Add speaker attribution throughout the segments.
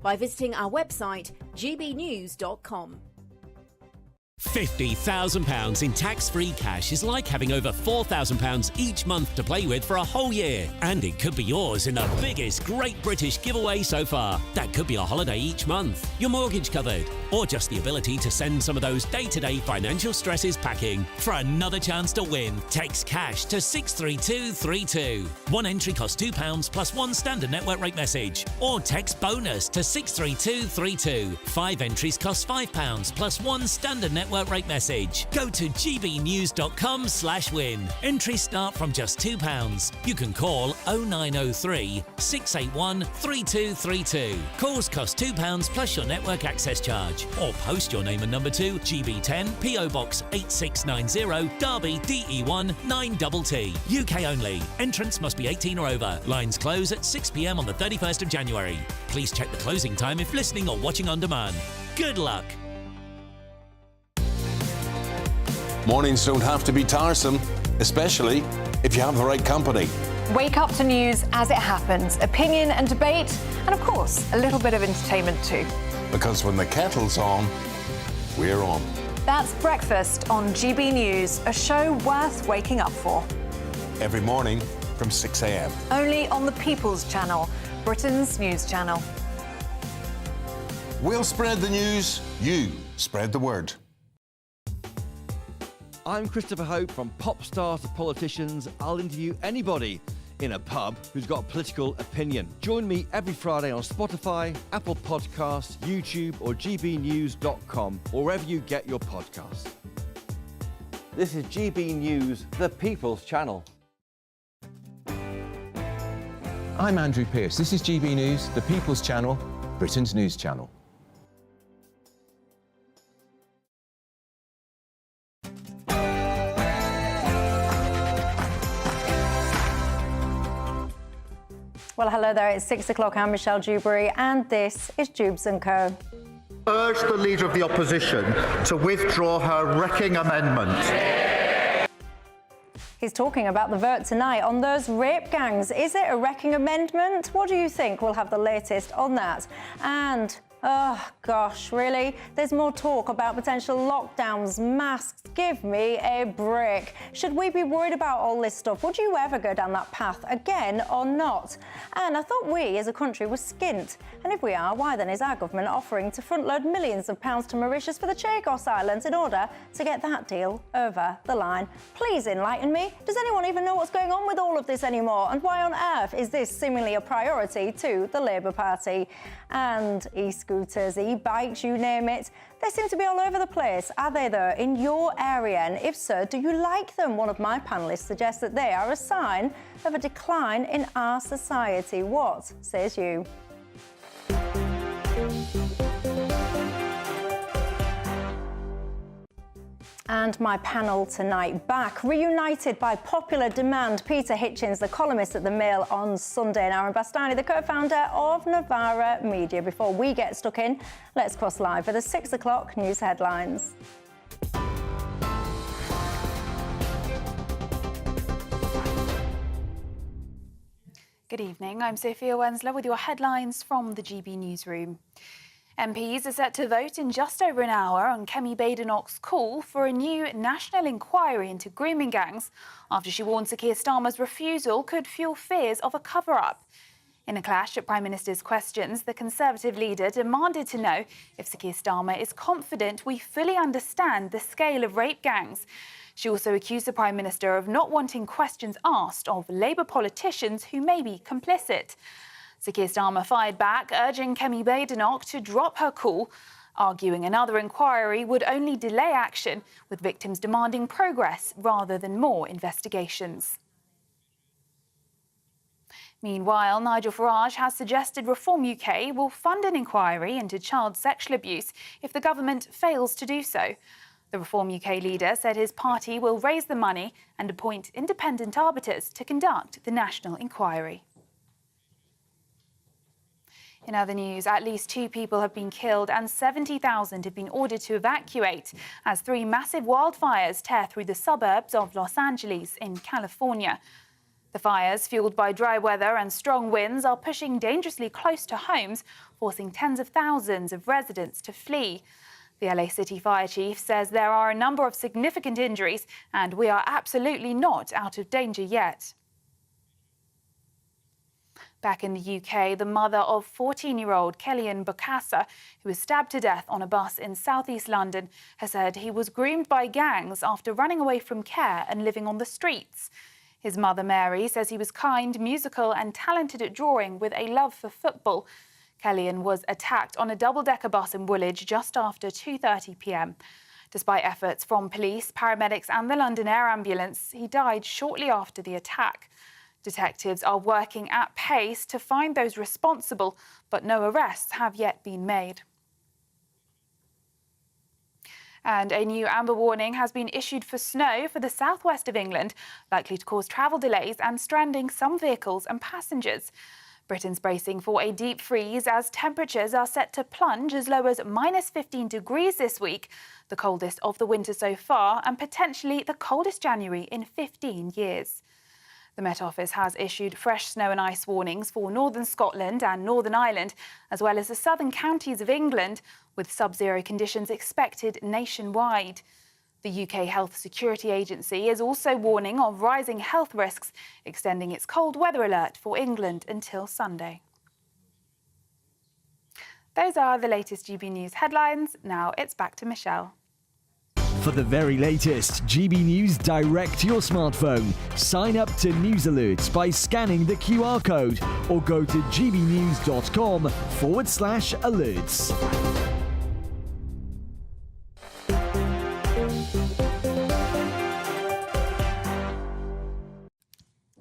Speaker 1: by visiting our website gbnews.com.
Speaker 2: £50,000 in tax-free cash is like having over £4,000 each month to play with for a whole year. And it could be yours in the biggest Great British giveaway so far. That could be a holiday each month, your mortgage covered, or just the ability to send some of those day-to-day financial stresses packing. For another chance to win, text cash to 63232. One entry costs £2 plus one standard network rate message. Or text bonus to 63232. 5 entries cost £5 plus one standard network rate message. Go to gbnews.com/win. Entries start from just £2. You can call 0903 681 3232. Calls cost £2 plus your network access charge. Or post your name and number to GB10 PO Box 8690 Derby DE1 9TT. UK only. Entrance must be 18 or over. Lines close at 6 p.m. on the 31st of January. Please check the closing time if listening or watching on demand. Good luck.
Speaker 3: Mornings don't have to be tiresome, especially if you have the right company.
Speaker 4: Wake up to news as it happens, opinion and debate, and of course, a little bit of entertainment too.
Speaker 3: Because when the kettle's on, we're on.
Speaker 4: That's Breakfast on GB News, a show worth waking up for.
Speaker 3: Every morning from 6 a.m.
Speaker 4: Only on the People's Channel, Britain's news channel.
Speaker 3: We'll spread the news, you spread the word.
Speaker 5: I'm Christopher Hope. From pop stars to politicians, I'll interview anybody in a pub who's got a political opinion. Join me every Friday on Spotify, Apple Podcasts, YouTube or gbnews.com, or wherever you get your podcasts. This is GB News, the People's Channel.
Speaker 6: I'm Andrew Pearce. This is GB News, the People's Channel, Britain's news channel.
Speaker 4: Well, hello there, it's 6 o'clock. I'm Michelle Dewberry, and this is Dewbs & Co.
Speaker 7: Urge the Leader of the Opposition to withdraw her wrecking amendment.
Speaker 4: He's talking about the vote tonight on those rape gangs. Is it a wrecking amendment? What do you think? We'll have the latest on that. And oh, gosh, really? There's more talk about potential lockdowns, masks. Give me a break. Should we be worried about all this stuff? Would you ever go down that path again or not? And I thought we as a country were skint. And if we are, why then is our government offering to front-load millions of pounds to Mauritius for the Chagos Islands in order to get that deal over the line? Please enlighten me. Does anyone even know what's going on with all of this anymore? And why on earth is this seemingly a priority to the Labour Party? And e-scooters, e-bikes, you name it. They seem to be all over the place. Are they though in your area? And if so, do you like them? One of my panellists suggests that they are a sign of a decline in our society. What says you? And my panel tonight back, reunited by popular demand. Peter Hitchens, the columnist at The Mail on Sunday, and Aaron Bastani, the co-founder of Novara Media. Before we get stuck in, let's cross live for the 6 o'clock news headlines.
Speaker 8: Good evening, I'm Sophia Wensler with your headlines from the GB Newsroom. MPs are set to vote in just over an hour on Kemi Badenoch's call for a new national inquiry into grooming gangs after she warned Sir Keir Starmer's refusal could fuel fears of a cover-up. In a clash at Prime Minister's questions, the Conservative leader demanded to know if Sir Keir Starmer is confident we fully understand the scale of rape gangs. She also accused the Prime Minister of not wanting questions asked of Labour politicians who may be complicit. Sir Keir Starmer fired back, urging Kemi Badenoch to drop her call, arguing another inquiry would only delay action, with victims demanding progress rather than more investigations. Meanwhile, Nigel Farage has suggested Reform UK will fund an inquiry into child sexual abuse if the government fails to do so. The Reform UK leader said his party will raise the money and appoint independent arbiters to conduct the national inquiry. In other news, at least 2 people have been killed and 70,000 have been ordered to evacuate as 3 massive wildfires tear through the suburbs of Los Angeles in California. The fires, fueled by dry weather and strong winds, are pushing dangerously close to homes, forcing tens of thousands of residents to flee. The LA City Fire Chief says there are a number of significant injuries and we are absolutely not out of danger yet. Back in the UK, the mother of 14-year-old Kellyanne Bokassa, who was stabbed to death on a bus in southeast London, has said he was groomed by gangs after running away from care and living on the streets. His mother, Mary, says he was kind, musical and talented at drawing with a love for football. Kellyanne was attacked on a double-decker bus in Woolwich just after 2:30 p.m. Despite efforts from police, paramedics and the London Air Ambulance, he died shortly after the attack. Detectives are working at pace to find those responsible, but no arrests have yet been made. And a new amber warning has been issued for snow for the southwest of England, likely to cause travel delays and stranding some vehicles and passengers. Britain's bracing for a deep freeze as temperatures are set to plunge as low as -15 degrees this week, the coldest of the winter so far and potentially the coldest January in 15 years. The Met Office has issued fresh snow and ice warnings for northern Scotland and Northern Ireland, as well as the southern counties of England, with sub-zero conditions expected nationwide. The UK Health Security Agency is also warning of rising health risks, extending its cold weather alert for England until Sunday. Those are the latest GB News headlines. Now it's back to Michelle.
Speaker 9: For the very latest GB News direct to your smartphone, sign up to News Alerts by scanning the QR code or go to gbnews.com/alerts.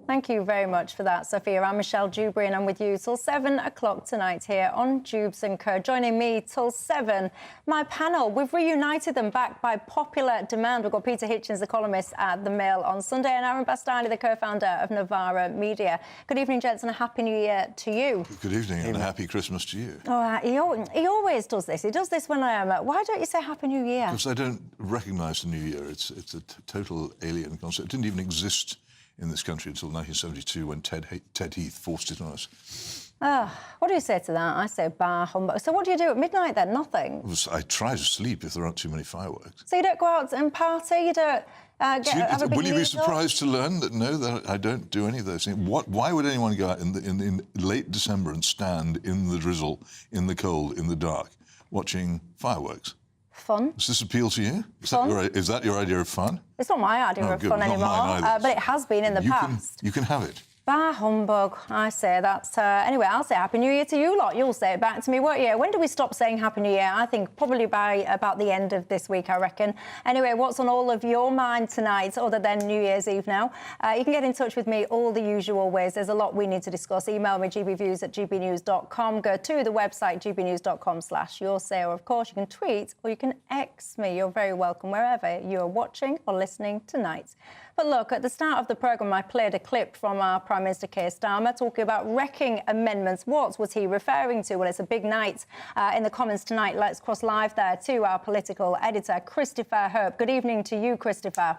Speaker 4: Thank you very much for that, Sophia. I'm Michelle Dewberry and I'm with you till 7 o'clock tonight here on Dewbs & Co. Joining me till 7, my panel. We've reunited them back by popular demand. We've got Peter Hitchens, the columnist at The Mail on Sunday, and Aaron Bastani, the co-founder of Novara Media. Good evening, gents, and a Happy New Year to you.
Speaker 10: Good evening and a Happy Christmas to you.
Speaker 4: Oh, he always does this. He does this when I am at... Why don't you say Happy New Year?
Speaker 10: Because I don't recognise the New Year. It's a total alien concept. It didn't even exist in this country until 1972 when Ted Heath forced it on us.
Speaker 4: What do you say to that? I say bah humbug. So what do you do at midnight then? Nothing?
Speaker 10: I try to sleep if there aren't too many fireworks.
Speaker 4: So you don't go out and party? You don't have a big
Speaker 10: Will you be
Speaker 4: meal?
Speaker 10: surprised to learn that, no, that I don't do any of those things? Why would anyone go out in late December and stand in the drizzle, in the cold, in the dark, watching fireworks?
Speaker 4: Fun.
Speaker 10: Does this appeal to you? Is that your idea of fun?
Speaker 4: It's not my idea of fun anymore, but it has been in the past.
Speaker 10: You can have it.
Speaker 4: Bah humbug, I say that's... anyway, I'll say Happy New Year to you lot. You'll say it back to me, won't you? When do we stop saying Happy New Year? I think probably by about the end of this week, I reckon. Anyway, what's on all of your mind tonight, other than New Year's Eve now? You can get in touch with me all the usual ways. There's a lot we need to discuss. Email me, gbviews@gbnews.com. Go to the website, gbnews.com/yoursay. Or, of course, you can tweet or you can X me. You're very welcome wherever you're watching or listening tonight. But look, at the start of the programme, I played a clip from our Prime Minister Keir Starmer talking about wrecking amendments. What was he referring to? Well, it's a big night in the Commons tonight. Let's cross live there to our political editor, Christopher Hope. Good evening to you, Christopher.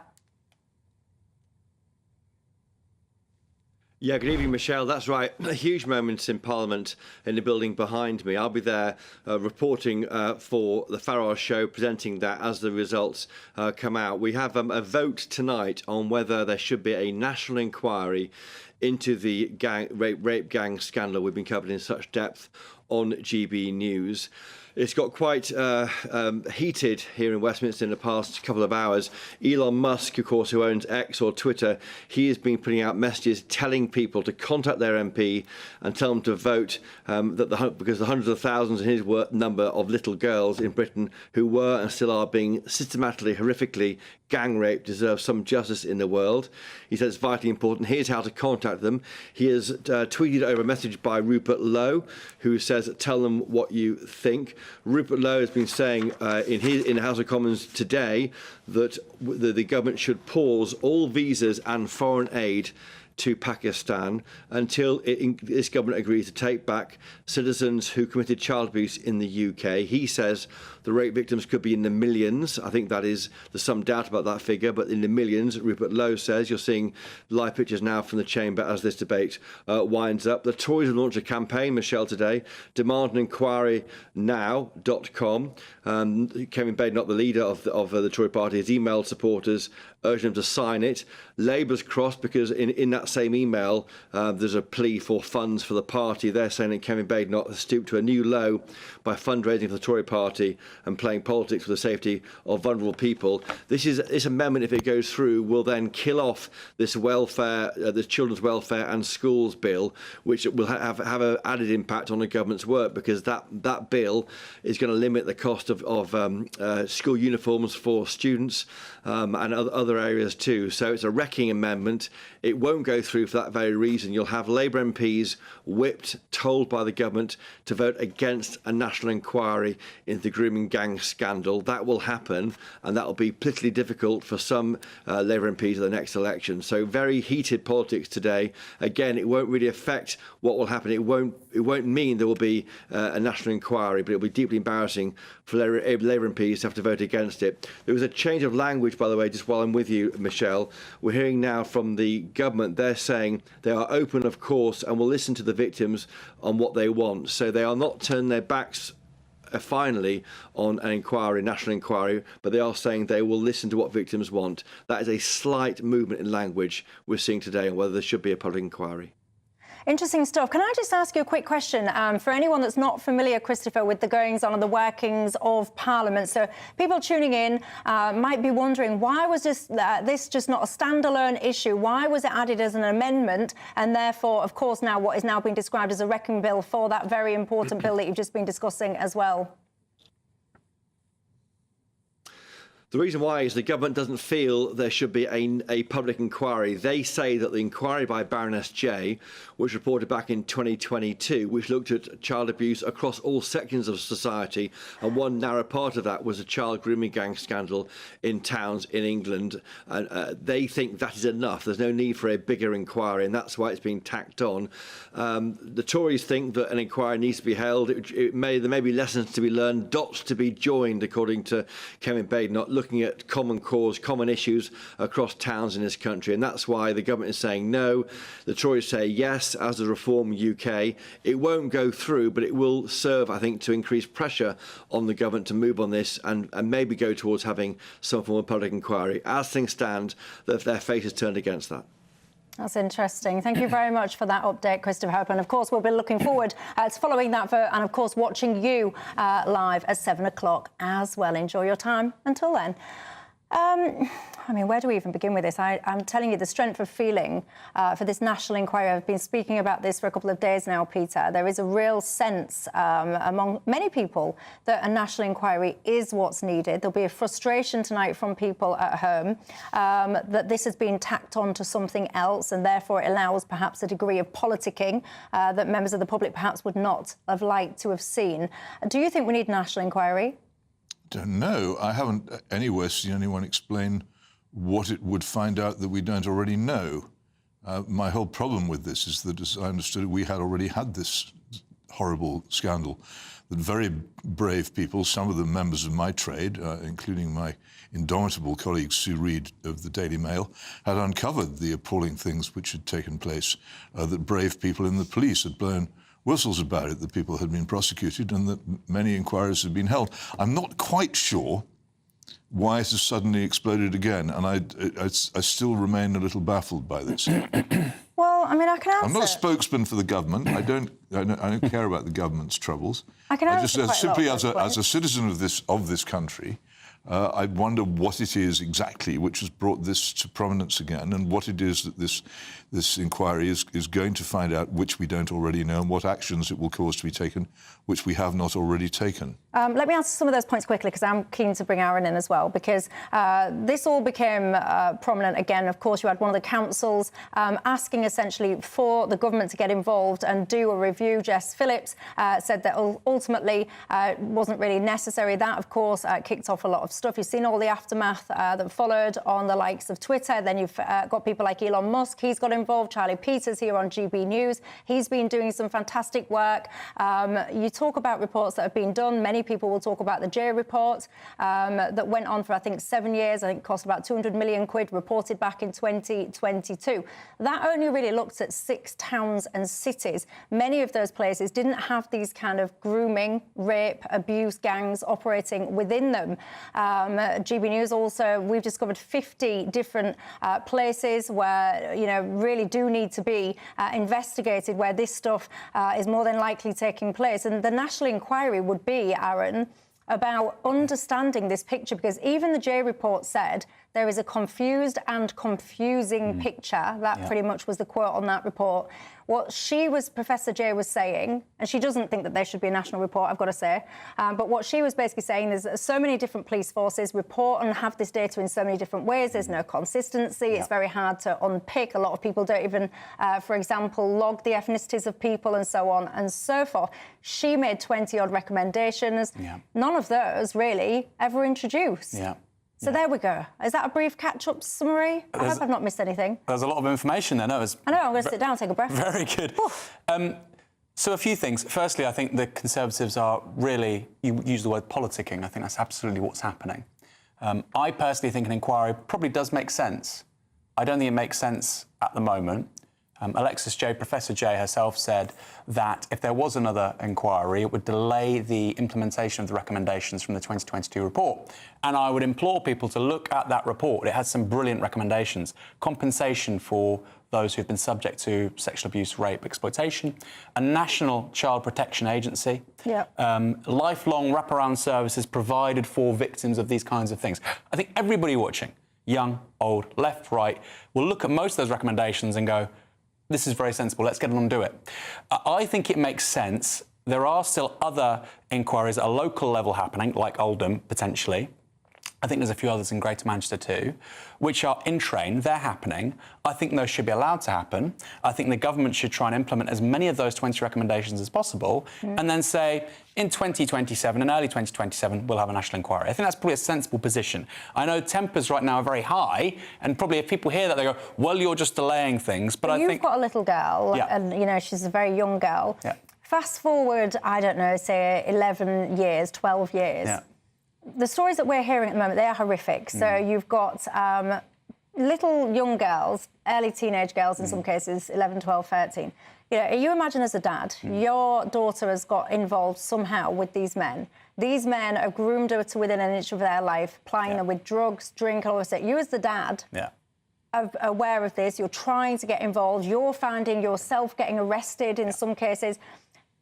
Speaker 5: Yeah, good evening, Michelle. That's right. A huge moment in Parliament in the building behind me. I'll be there reporting for the Farage show, presenting that as the results come out. We have a vote tonight on whether there should be a national inquiry into the rape gang scandal we've been covering in such depth on GB News. It's got quite heated here in Westminster in the past couple of hours. Elon Musk, of course, who owns X or Twitter, he has been putting out messages telling people to contact their MP and tell them to vote because the hundreds of thousands in his number of little girls in Britain who were and still are being systematically, horrifically gang raped deserve some justice in the world. He says it's vitally important. Here's how to contact them. He has tweeted over a message by Rupert Lowe, who says, tell them what you think. Rupert Lowe has been saying in the House of Commons today that the government should pause all visas and foreign aid to Pakistan until this government agrees to take back citizens who committed child abuse in the UK. He says the rape victims could be in the millions. I think there's some doubt about that figure, but in the millions. Rupert Lowe says, you're seeing live pictures now from the chamber as this debate winds up. The Tories have launched a campaign, Michelle, today, demand an inquiry now.com. Kevin Badenoch, the leader of the Tory party, has emailed supporters urging them to sign it. Labour's crossed because in that same email there's a plea for funds for the party. They're saying that Kevin Badenoch has stooped to a new low by fundraising for the Tory party and playing politics for the safety of vulnerable people. This amendment, if it goes through, will then kill off this welfare, the children's welfare and schools bill, which will have an added impact on the government's work, because that bill is going to limit the cost of school uniforms for students and other areas too. So it's a wrecking amendment. It won't go through for that very reason. You'll have Labour MPs whipped, told by the government to vote against a national inquiry into the grooming gang scandal. That will happen, and that will be politically difficult for some Labour MPs at the next election. So very heated politics today. Again, it won't really affect what will happen. It won't mean there will be a national inquiry, but it will be deeply embarrassing for Labour MPs to have to vote against it. There was a change of language, by the way, just while I'm with you, Michelle. We're hearing now from the government. They're saying they are open, of course, and will listen to the victims on what they want. So they are not turning their backs finally on an inquiry, national inquiry, but they are saying they will listen to what victims want. That is a slight movement in language we're seeing today on whether there should be a public inquiry.
Speaker 4: Interesting stuff. Can I just ask you a quick question? For anyone that's not familiar, Christopher, with the goings-on and the workings of Parliament, so people tuning in might be wondering, why was this just not a standalone issue? Why was it added as an amendment, and therefore, of course, now what is now being described as a wrecking bill for that very important bill that you've just been discussing as well?
Speaker 5: The reason why is the government doesn't feel there should be a public inquiry. They say that the inquiry by Baroness J, which reported back in 2022, which looked at child abuse across all sections of society, and one narrow part of that was a child grooming gang scandal in towns in England. They think that is enough. There's no need for a bigger inquiry, and that's why it's being tacked on. The Tories think that an inquiry needs to be held. There may be lessons to be learned, dots to be joined, according to Kevin Badenoch, looking at common cause, common issues across towns in this country. And that's why the government is saying no. The Tories say yes, as does Reform UK. It won't go through, but it will serve, I think, to increase pressure on the government to move on this and maybe go towards having some form of public inquiry. As things stand, their face is turned against that.
Speaker 4: That's interesting. Thank you very much for that update, Christopher Hope. And of course, we'll be looking forward to following that and of course, watching you live at 7 o'clock as well. Enjoy your time until then. I mean, where do we even begin with this? I'm telling you, the strength of feeling for this national inquiry. I've been speaking about this for a couple of days now, Peter. There is a real sense among many people that a national inquiry is what's needed. There'll be a frustration tonight from people at home that this has been tacked on to something else, and therefore it allows perhaps a degree of politicking that members of the public perhaps would not have liked to have seen. Do you think we need a national inquiry?
Speaker 10: Don't know. I haven't anywhere seen anyone explain what it would find out that we don't already know. My whole problem with this is that, as I understood it, we had already had this horrible scandal, that very brave people, some of them members of my trade, including my indomitable colleague Sue Reid of the Daily Mail, had uncovered the appalling things which had taken place, that brave people in the police had blown whistles about it, that people had been prosecuted and that many inquiries had been held. I'm not quite sure why it has suddenly exploded again, and I still remain a little baffled by this.
Speaker 4: Well, I mean, I can answer.
Speaker 10: I'm not a spokesman for the government. I don't care about the government's troubles.
Speaker 4: I can answer
Speaker 10: just simply as a citizen of this country, I wonder what it is exactly which has brought this to prominence again, and what it is that this inquiry is going to find out, which we don't already know, and what actions it will cause to be taken, which we have not already taken.
Speaker 4: Let me answer some of those points quickly because I'm keen to bring Aaron in as well, because this all became prominent again. Of course, you had one of the councils asking essentially for the government to get involved and do a review. Jess Phillips said that ultimately it wasn't really necessary. That, of course, kicked off a lot of stuff. You've seen all the aftermath that followed on the likes of Twitter. Then you've got people like Elon Musk. He's got involved. Charlie Peters here on GB News. He's been doing some fantastic work. You talk about reports that have been done. Many people will talk about the J report that went on for, I think, 7 years. I think it cost about 200 million quid, reported back in 2022. That only really looked at 6 towns and cities. Many of those places didn't have these kind of grooming, rape, abuse gangs operating within them. GB News also, we've discovered 50 different places where, you know, really do need to be investigated, where this stuff is more than likely taking place. And the national inquiry would be, Aaron, about understanding this picture, because even the J report said there is a confused and confusing picture. That pretty much was the quote on that report. What Professor J was saying, and she doesn't think that there should be a national report, I've got to say, but what she was basically saying is that so many different police forces report and have this data in so many different ways. There's no consistency. It's very hard to unpick. A lot of people don't even, for example, log the ethnicities of people and so on and so forth. She made 20-odd recommendations. None of those really ever introduced. So there we go. Is that a brief catch-up summary? I hope I've not missed anything.
Speaker 11: There's a lot of information there. No,
Speaker 4: I know, I'm going to sit down and take a breath.
Speaker 11: Very good. So a few things. Firstly, I think the Conservatives are really, you use the word politicking. I think that's absolutely what's happening. I personally think an inquiry probably does make sense. I don't think it makes sense at the moment. Professor J herself said that if there was another inquiry, it would delay the implementation of the recommendations from the 2022 report. And I would implore people to look at that report. It has some brilliant recommendations. Compensation for those who've been subject to sexual abuse, rape, exploitation, a national child protection agency, lifelong wraparound services provided for victims of these kinds of things. I think everybody watching, young, old, left, right, will look at most of those recommendations and go, this is very sensible, let's get on and do it. I think it makes sense. There are still other inquiries at a local level happening, like Oldham, potentially. I think there's a few others in Greater Manchester too, which are in train, they're happening. I think those should be allowed to happen. I think the government should try and implement as many of those 20 recommendations as possible, and then say, in 2027, in early 2027, we'll have a national inquiry. I think that's probably a sensible position. I know tempers right now are very high, and probably if people hear that, they go, well, you're just delaying things. But I think...
Speaker 4: You've got a little girl, and, you know, she's a very young girl. Fast forward, I don't know, say 11 years, 12 years. The stories that we're hearing at the moment, they are horrific. So you've got little young girls, early teenage girls in some cases, 11, 12, 13. You know, you imagine as a dad, your daughter has got involved somehow with these men. These men have groomed her to within an inch of their life, plying her with drugs, drink, all of that. You as the dad are aware of this. You're trying to get involved. You're finding yourself getting arrested in some cases.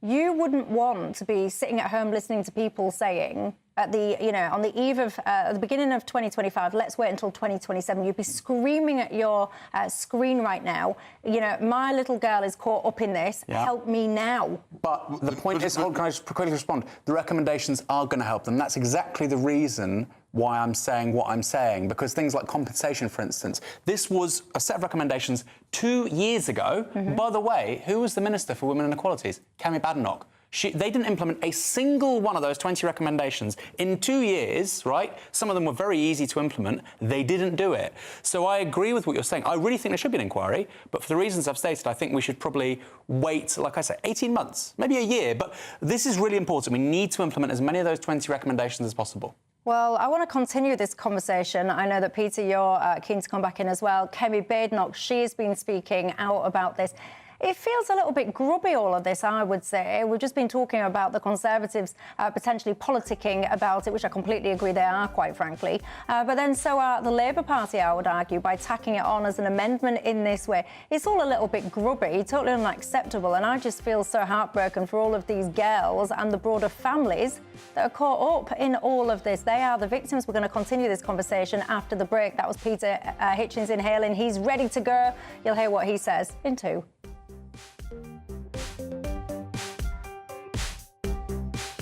Speaker 4: You wouldn't want to be sitting at home listening to people saying, at the, you know, on the eve of the beginning of 2025, let's wait until 2027. You'd be screaming at your screen right now, you know, my little girl is caught up in this. Help me now.
Speaker 11: But the point is, can I just quickly respond? The recommendations are going to help them. That's exactly the reason why I'm saying what I'm saying, because things like compensation, for instance, this was a set of recommendations 2 years ago. By the way, who was the Minister for Women and Equalities? Kemi Badenoch. They didn't implement a single one of those 20 recommendations in 2 years, right? Some of them were very easy to implement. They didn't do it. So I agree with what you're saying. I really think there should be an inquiry, but for the reasons I've stated, I think we should probably wait, like I said, 18 months, maybe a year. But this is really important. We need to implement as many of those 20 recommendations as possible.
Speaker 4: Well, I want to continue this conversation. I know that, Peter, you're keen to come back in as well. Kemi Badenoch, she has been speaking out about this. It feels a little bit grubby, all of this, I would say. We've just been talking about the Conservatives potentially politicking about it, which I completely agree they are, quite frankly. But then so are the Labour Party, I would argue, by tacking it on as an amendment in this way. It's all a little bit grubby, totally unacceptable, and I just feel so heartbroken for all of these girls and the broader families that are caught up in all of this. They are the victims. We're going to continue this conversation after the break. That was Peter Hitchens in Hailing. He's ready to go. You'll hear what he says in 2.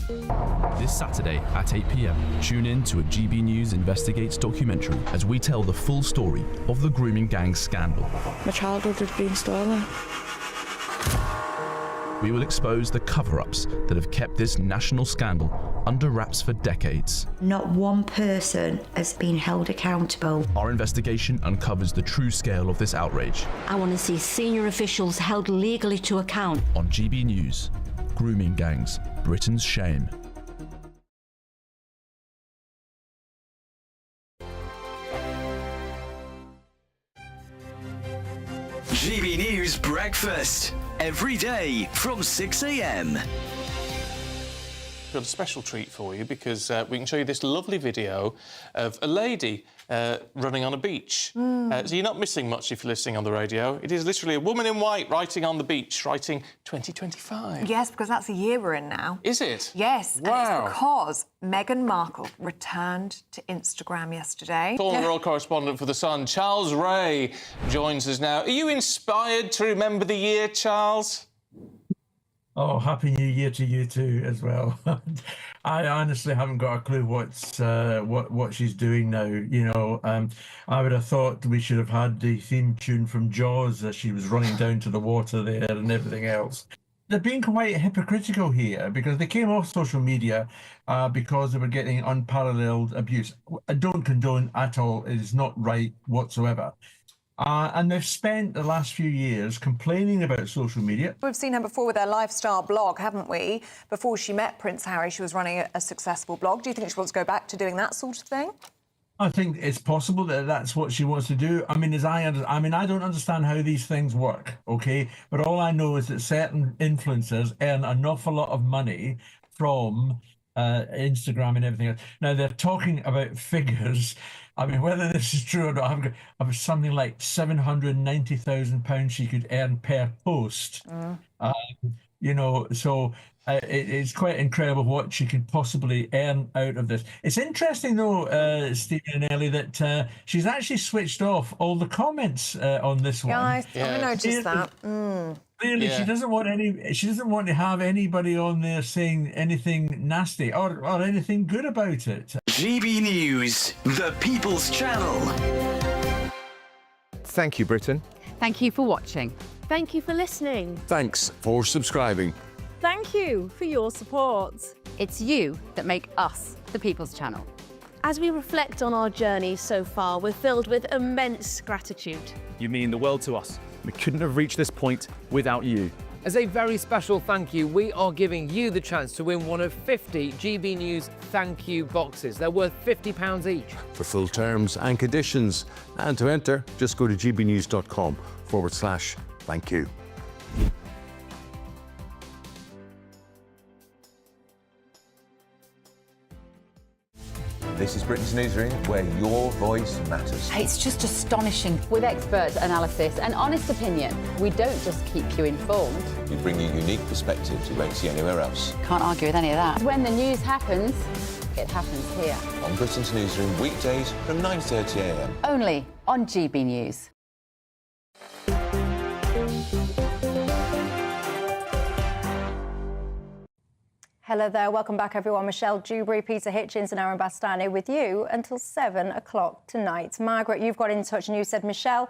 Speaker 12: This Saturday at 8 p.m, tune in to a GB News Investigates documentary as we tell the full story of the grooming gang scandal.
Speaker 13: My childhood had been stolen.
Speaker 12: We will expose the cover-ups that have kept this national scandal under wraps for decades.
Speaker 14: Not one person has been held accountable.
Speaker 12: Our investigation uncovers the true scale of this outrage.
Speaker 14: I want to see senior officials held legally to account.
Speaker 12: On GB News, grooming gangs, Britain's shame.
Speaker 9: GB News Breakfast, every day from 6 a.m.
Speaker 15: We've got a special treat for you because we can show you this lovely video of a lady running on a beach. So you're not missing much if you're listening on the radio. It is literally a woman in white writing on the beach, writing 2025.
Speaker 16: Yes, because that's the year we're in now.
Speaker 15: Is it?
Speaker 16: Yes,
Speaker 15: Wow.
Speaker 16: and it's because Meghan Markle returned to Instagram yesterday.
Speaker 15: Former world correspondent for The Sun, Charles Ray, joins us now. Are you inspired to remember the year, Charles?
Speaker 17: Oh, Happy New Year to you too as well. I honestly haven't got a clue what she's doing now. You know, I would have thought we should have had the theme tune from Jaws as she was running down to the water there and everything else. They're being quite hypocritical here because they came off social media because they were getting unparalleled abuse. I don't condone at all. It is not right whatsoever. And they've spent the last few years complaining about social media.
Speaker 16: We've seen her before with her lifestyle blog, haven't we? Before she met Prince Harry, she was running a successful blog. Do you think she wants to go back to doing that sort of thing?
Speaker 17: I think it's possible that that's what she wants to do. I mean, I don't understand how these things work, okay? But all I know is that certain influencers earn an awful lot of money from Instagram and everything else. Now, they're talking about figures. I mean, whether this is true or not, I've something like £790,000 she could earn per post. You know, so it's quite incredible what she can possibly earn out of this. It's interesting, though, Stephen and Ellie, that she's actually switched off all the comments on this one.
Speaker 16: I noticed that.
Speaker 17: Clearly, she doesn't want to have anybody on there saying anything nasty or anything good about it.
Speaker 9: GB News, the People's Channel.
Speaker 6: Thank you, Britain.
Speaker 18: Thank you for watching.
Speaker 1: Thank you for listening.
Speaker 3: Thanks for subscribing.
Speaker 1: Thank you for your support.
Speaker 18: It's you that make us the People's Channel.
Speaker 1: As we reflect on our journey so far, we're filled with immense gratitude.
Speaker 19: You mean the world to us. We couldn't have reached this point without you.
Speaker 20: As a very special thank you, we are giving you the chance to win one of 50 GB News thank you boxes. They're worth £50 each.
Speaker 3: For full terms and conditions, and to enter, just go to gbnews.com/thank you.
Speaker 6: This is Britain's Newsroom, where your voice matters.
Speaker 18: It's just astonishing. With expert analysis and honest opinion, we don't just keep you informed.
Speaker 6: We bring you unique perspectives you won't see anywhere else.
Speaker 18: Can't argue with any of that. When the news happens, it happens here.
Speaker 6: On Britain's Newsroom, weekdays from 9:30 a.m.
Speaker 18: Only on GB News.
Speaker 4: Hello there, welcome back everyone. Michelle Dewberry, Peter Hitchens and Aaron Bastani with you until 7 o'clock tonight. Margaret, you've got in touch and you said, Michelle,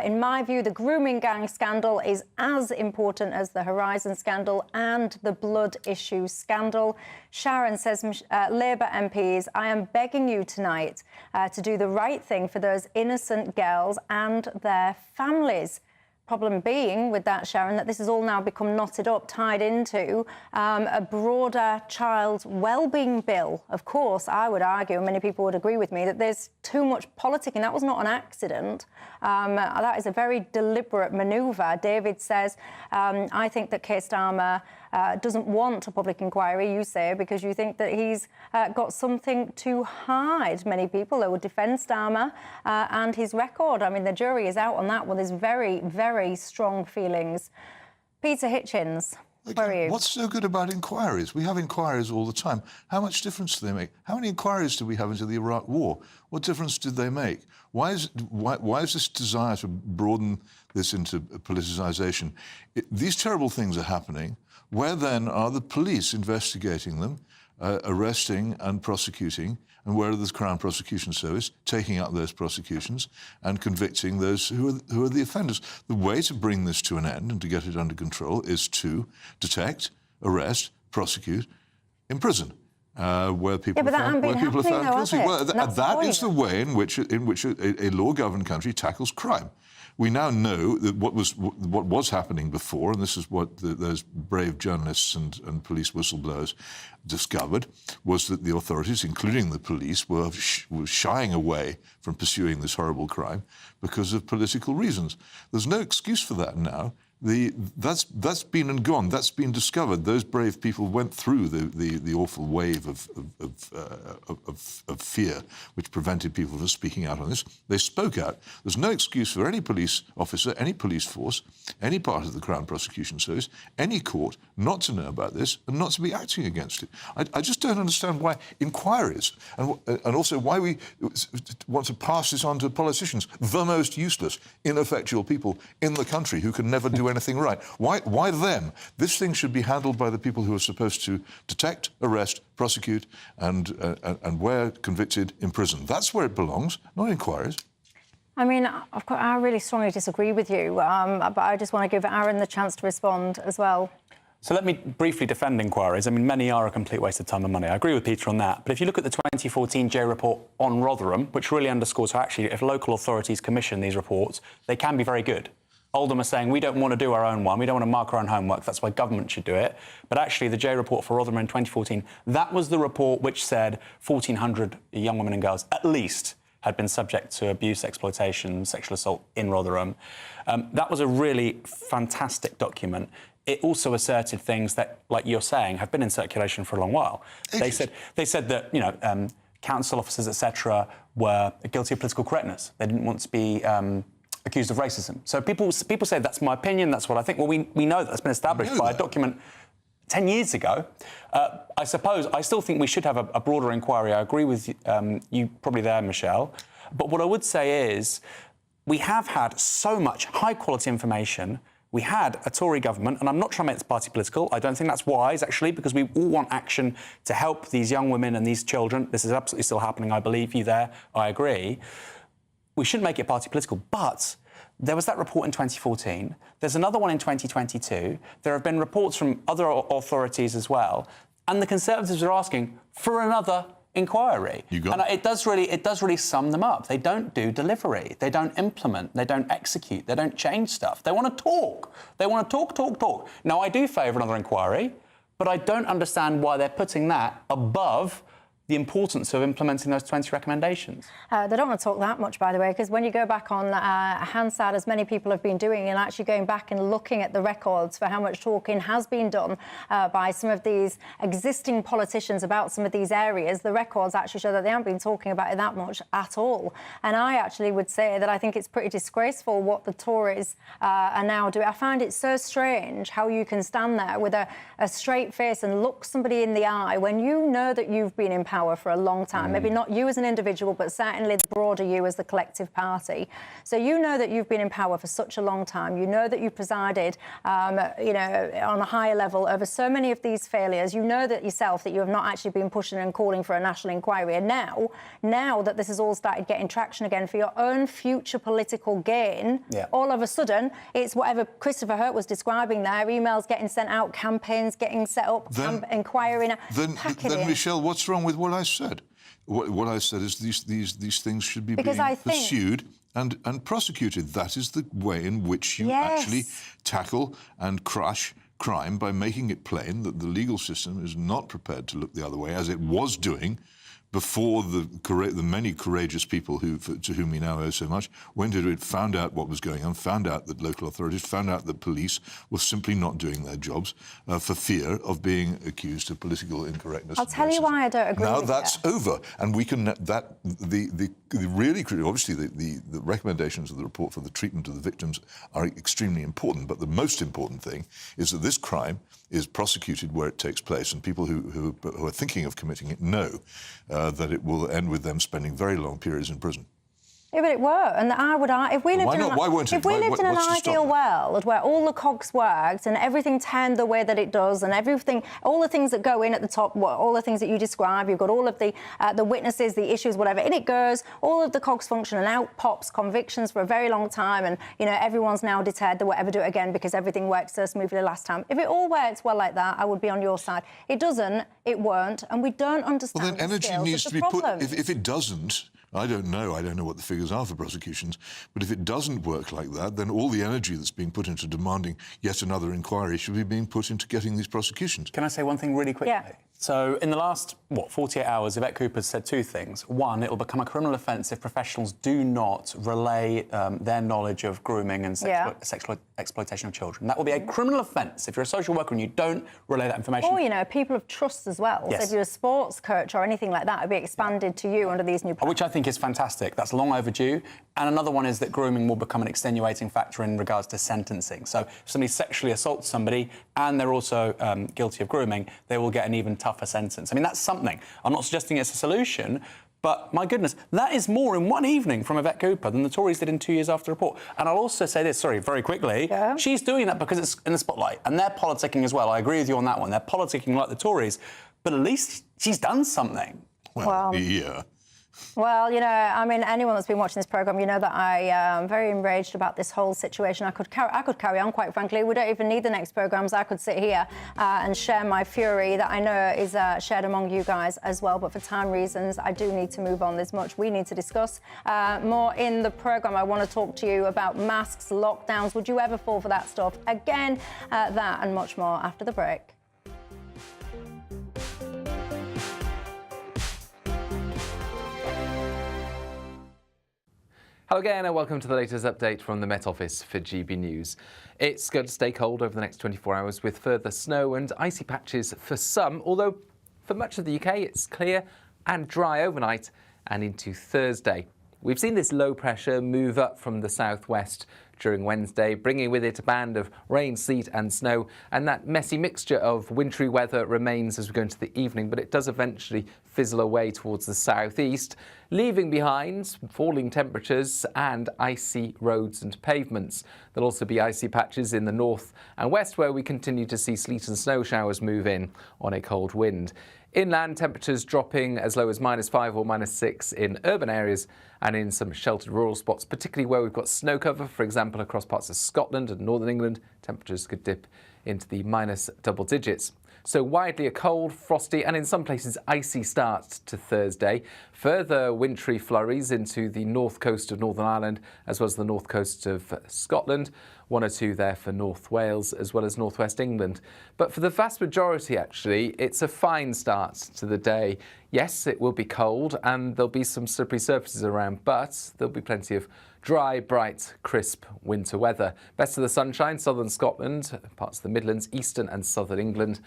Speaker 4: in my view, the grooming gang scandal is as important as the Horizon scandal and the blood issue scandal. Sharon says, Labour MPs, I am begging you tonight to do the right thing for those innocent girls and their families. Problem being with that, Sharon, that this has all now become knotted up, tied into a broader child wellbeing bill. Of course, I would argue, and many people would agree with me, that there's too much politicking. That was not an accident. That is a very deliberate manoeuvre. David says, I think that Keir Starmer doesn't want a public inquiry, you say, because you think that he's got something to hide. Many people, though, would defend Starmer and his record. I mean, the jury is out on that one. There's very, very strong feelings. Peter Hitchens, where are you?
Speaker 10: What's so good about inquiries? We have inquiries all the time. How much difference do they make? How many inquiries did we have into the Iraq War? What difference did they make? Why is this desire to broaden this into politicisation? These terrible things are happening. Where then are the police investigating them? arresting and prosecuting, and where is the Crown Prosecution Service taking up those prosecutions and convicting those who are the offenders? The way to bring this to an end and to get it under control is to detect, arrest, prosecute, imprison. Where people are found guilty. Well, that is the way in which a law-governed country tackles crime. We now know that what was happening before, and this is what those brave journalists and police whistleblowers discovered, was that the authorities, including the police, were shying away from pursuing this horrible crime because of political reasons. There's no excuse for that now. That's been and gone. That's been discovered. Those brave people went through the awful wave of fear which prevented people from speaking out on this. They spoke out. There's no excuse for any police officer, any police force, any part of the Crown Prosecution Service, any court not to know about this and not to be acting against it. I just don't understand why inquiries and also why we want to pass this on to politicians, the most useless, ineffectual people in the country who can never do anything right. Why them? This thing should be handled by the people who are supposed to detect, arrest, prosecute, and where convicted, imprison. That's where it belongs, not inquiries.
Speaker 4: I mean, I really strongly disagree with you, but I just want to give Aaron the chance to respond as well.
Speaker 11: So let me briefly defend inquiries. I mean, many are a complete waste of time and money. I agree with Peter on that. But if you look at the 2014 J report on Rotherham, which really underscores how actually, if local authorities commission these reports, they can be very good. Oldham are saying, we don't want to do our own one, we don't want to mark our own homework, that's why government should do it. But actually, the J report for Rotherham in 2014, that was the report which said 1,400 young women and girls, at least, had been subject to abuse, exploitation, sexual assault in Rotherham. That was a really fantastic document. It also asserted things that, like you're saying, have been in circulation for a long while. They said that, you know, council officers, etc., were guilty of political correctness. They didn't want to be accused of racism. So people say that's my opinion, that's what I think. Well, we know that's been established by a document 10 years ago. I suppose I still think we should have a broader inquiry. I agree with you probably there, Michelle. But what I would say is we have had so much high-quality information. We had a Tory government, and I'm not trying to make this party political. I don't think that's wise, actually, because we all want action to help these young women and these children. This is absolutely still happening, I believe you there. I agree. We shouldn't make it party political, but there was that report in 2014. There's another one in 2022. There have been reports from other authorities as well. And the Conservatives are asking for another inquiry. And it does really sum them up. They don't do delivery. They don't implement. They don't execute. They don't change stuff. They want to talk. They want to talk. Now, I do favour another inquiry, but I don't understand why they're putting that above the importance of implementing those 20 recommendations.
Speaker 4: They don't want to talk that much, by the way, because when you go back on Hansard, as many people have been doing, and actually going back and looking at the records for how much talking has been done by some of these existing politicians about some of these areas, the records actually show that they haven't been talking about it that much at all. And I actually would say that I think it's pretty disgraceful what the Tories are now doing. I find it so strange how you can stand there with a straight face and look somebody in the eye when you know that you've been in power for a long time. Maybe not you as an individual, but certainly the broader you as the collective party. So you know that you've been in power for such a long time. You know that you presided, you know, on a higher level over so many of these failures. You know that yourself that you have not actually been pushing and calling for a national inquiry. And now that this has all started getting traction again for your own future political gain, all of a sudden it's whatever Christopher Hurt was describing there, emails getting sent out, campaigns getting set up, inquiring.
Speaker 10: Then Michelle, what's wrong with what I said? What I said is these things should be pursued and prosecuted. That is the way in which you actually tackle and crush crime, by making it plain that the legal system is not prepared to look the other way, as it was doing before the many courageous people to whom we now owe so much went into it, found out what was going on, found out that local authorities, found out that police were simply not doing their jobs for fear of being accused of political incorrectness.
Speaker 4: I'll tell you why I don't agree
Speaker 10: now
Speaker 4: with
Speaker 10: that's
Speaker 4: you.
Speaker 10: over, and we can the really obviously the recommendations of the report for the treatment of the victims are extremely important, but the most important thing is that this crime is prosecuted where it takes place, and people who are thinking of committing it know that it will end with them spending very long periods in prison.
Speaker 4: Yeah, but it were, and I would. If we lived
Speaker 10: Why
Speaker 4: in
Speaker 10: not?
Speaker 4: an,
Speaker 10: Why won't it?
Speaker 4: If we lived in an ideal world where all the cogs worked and everything turned the way that it does, and everything, all the things that go in at the top, all the things that you describe, you've got all of the witnesses, the issues, whatever, in it goes. All of the cogs function, and out pops convictions for a very long time, and everyone's now deterred they won't ever do it again because everything worked so smoothly last time. If it all worked well like that, I would be on your side. It doesn't. It won't, and we don't understand.
Speaker 10: Well, then energy needs to be
Speaker 4: problem.
Speaker 10: put. If it doesn't. I don't know what the figures are for prosecutions, but if it doesn't work like that, then all the energy that's being put into demanding yet another inquiry should be being put into getting these prosecutions.
Speaker 11: Can I say one thing really quickly?
Speaker 4: Yeah.
Speaker 11: So in the last, 48 hours, Yvette Cooper's said two things. One, it'll become a criminal offence if professionals do not relay their knowledge of grooming and sexual exploitation of children. That will be a criminal offence if you're a social worker and you don't relay that information.
Speaker 4: Or, people of trust as well.
Speaker 11: Yes.
Speaker 4: So if you're a sports coach or anything like that, it'll be expanded to you under these new plans.
Speaker 11: Which I think is fantastic. That's long overdue. And another one is that grooming will become an extenuating factor in regards to sentencing. So if somebody sexually assaults somebody and they're also guilty of grooming, they will get an even tougher sentence. I mean, that's something. I'm not suggesting it's a solution, but my goodness, that is more in one evening from Yvette Cooper than the Tories did in 2 years after the report. And I'll also say this, very quickly, she's doing that because it's in the spotlight, and they're politicking as well. I agree with you on that one. They're politicking like the Tories, but at least she's done something.
Speaker 10: Well, yeah.
Speaker 4: Well, anyone that's been watching this programme, that I am very enraged about this whole situation. I could carry on, quite frankly. We don't even need the next programmes. I could sit here and share my fury that I know is shared among you guys as well. But for time reasons, I do need to move on. There's much we need to discuss. More in the programme. I want to talk to you about masks, lockdowns. Would you ever fall for that stuff? Again, that and much more after the break.
Speaker 21: Hello again and welcome to the latest update from the Met Office for GB News. It's going to stay cold over the next 24 hours with further snow and icy patches for some, although for much of the UK it's clear and dry overnight and into Thursday. We've seen this low pressure move up from the southwest during Wednesday, bringing with it a band of rain, sleet and snow, and that messy mixture of wintry weather remains as we go into the evening, but it does eventually fizzle away towards the southeast, leaving behind falling temperatures and icy roads and pavements. There'll also be icy patches in the north and west where we continue to see sleet and snow showers move in on a cold wind. Inland temperatures dropping as low as -5 or -6 in urban areas and in some sheltered rural spots, particularly where we've got snow cover. For example, across parts of Scotland and northern England, temperatures could dip into the minus double digits. So widely a cold, frosty and in some places icy start to Thursday. Further wintry flurries into the north coast of Northern Ireland as well as the north coast of Scotland. 1 or 2 there for North Wales as well as northwest England. But for the vast majority, actually, it's a fine start to the day. Yes, it will be cold and there'll be some slippery surfaces around, but there'll be plenty of dry, bright, crisp winter weather. Best of the sunshine, southern Scotland, parts of the Midlands, eastern and southern England.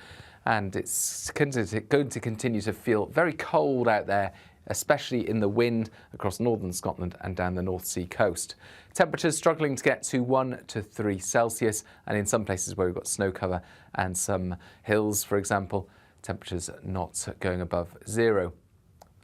Speaker 21: And it's going to continue to feel very cold out there, especially in the wind across northern Scotland and down the North Sea coast. Temperatures struggling to get to 1 to 3 Celsius, and in some places where we've got snow cover and some hills, for example, temperatures not going above 0.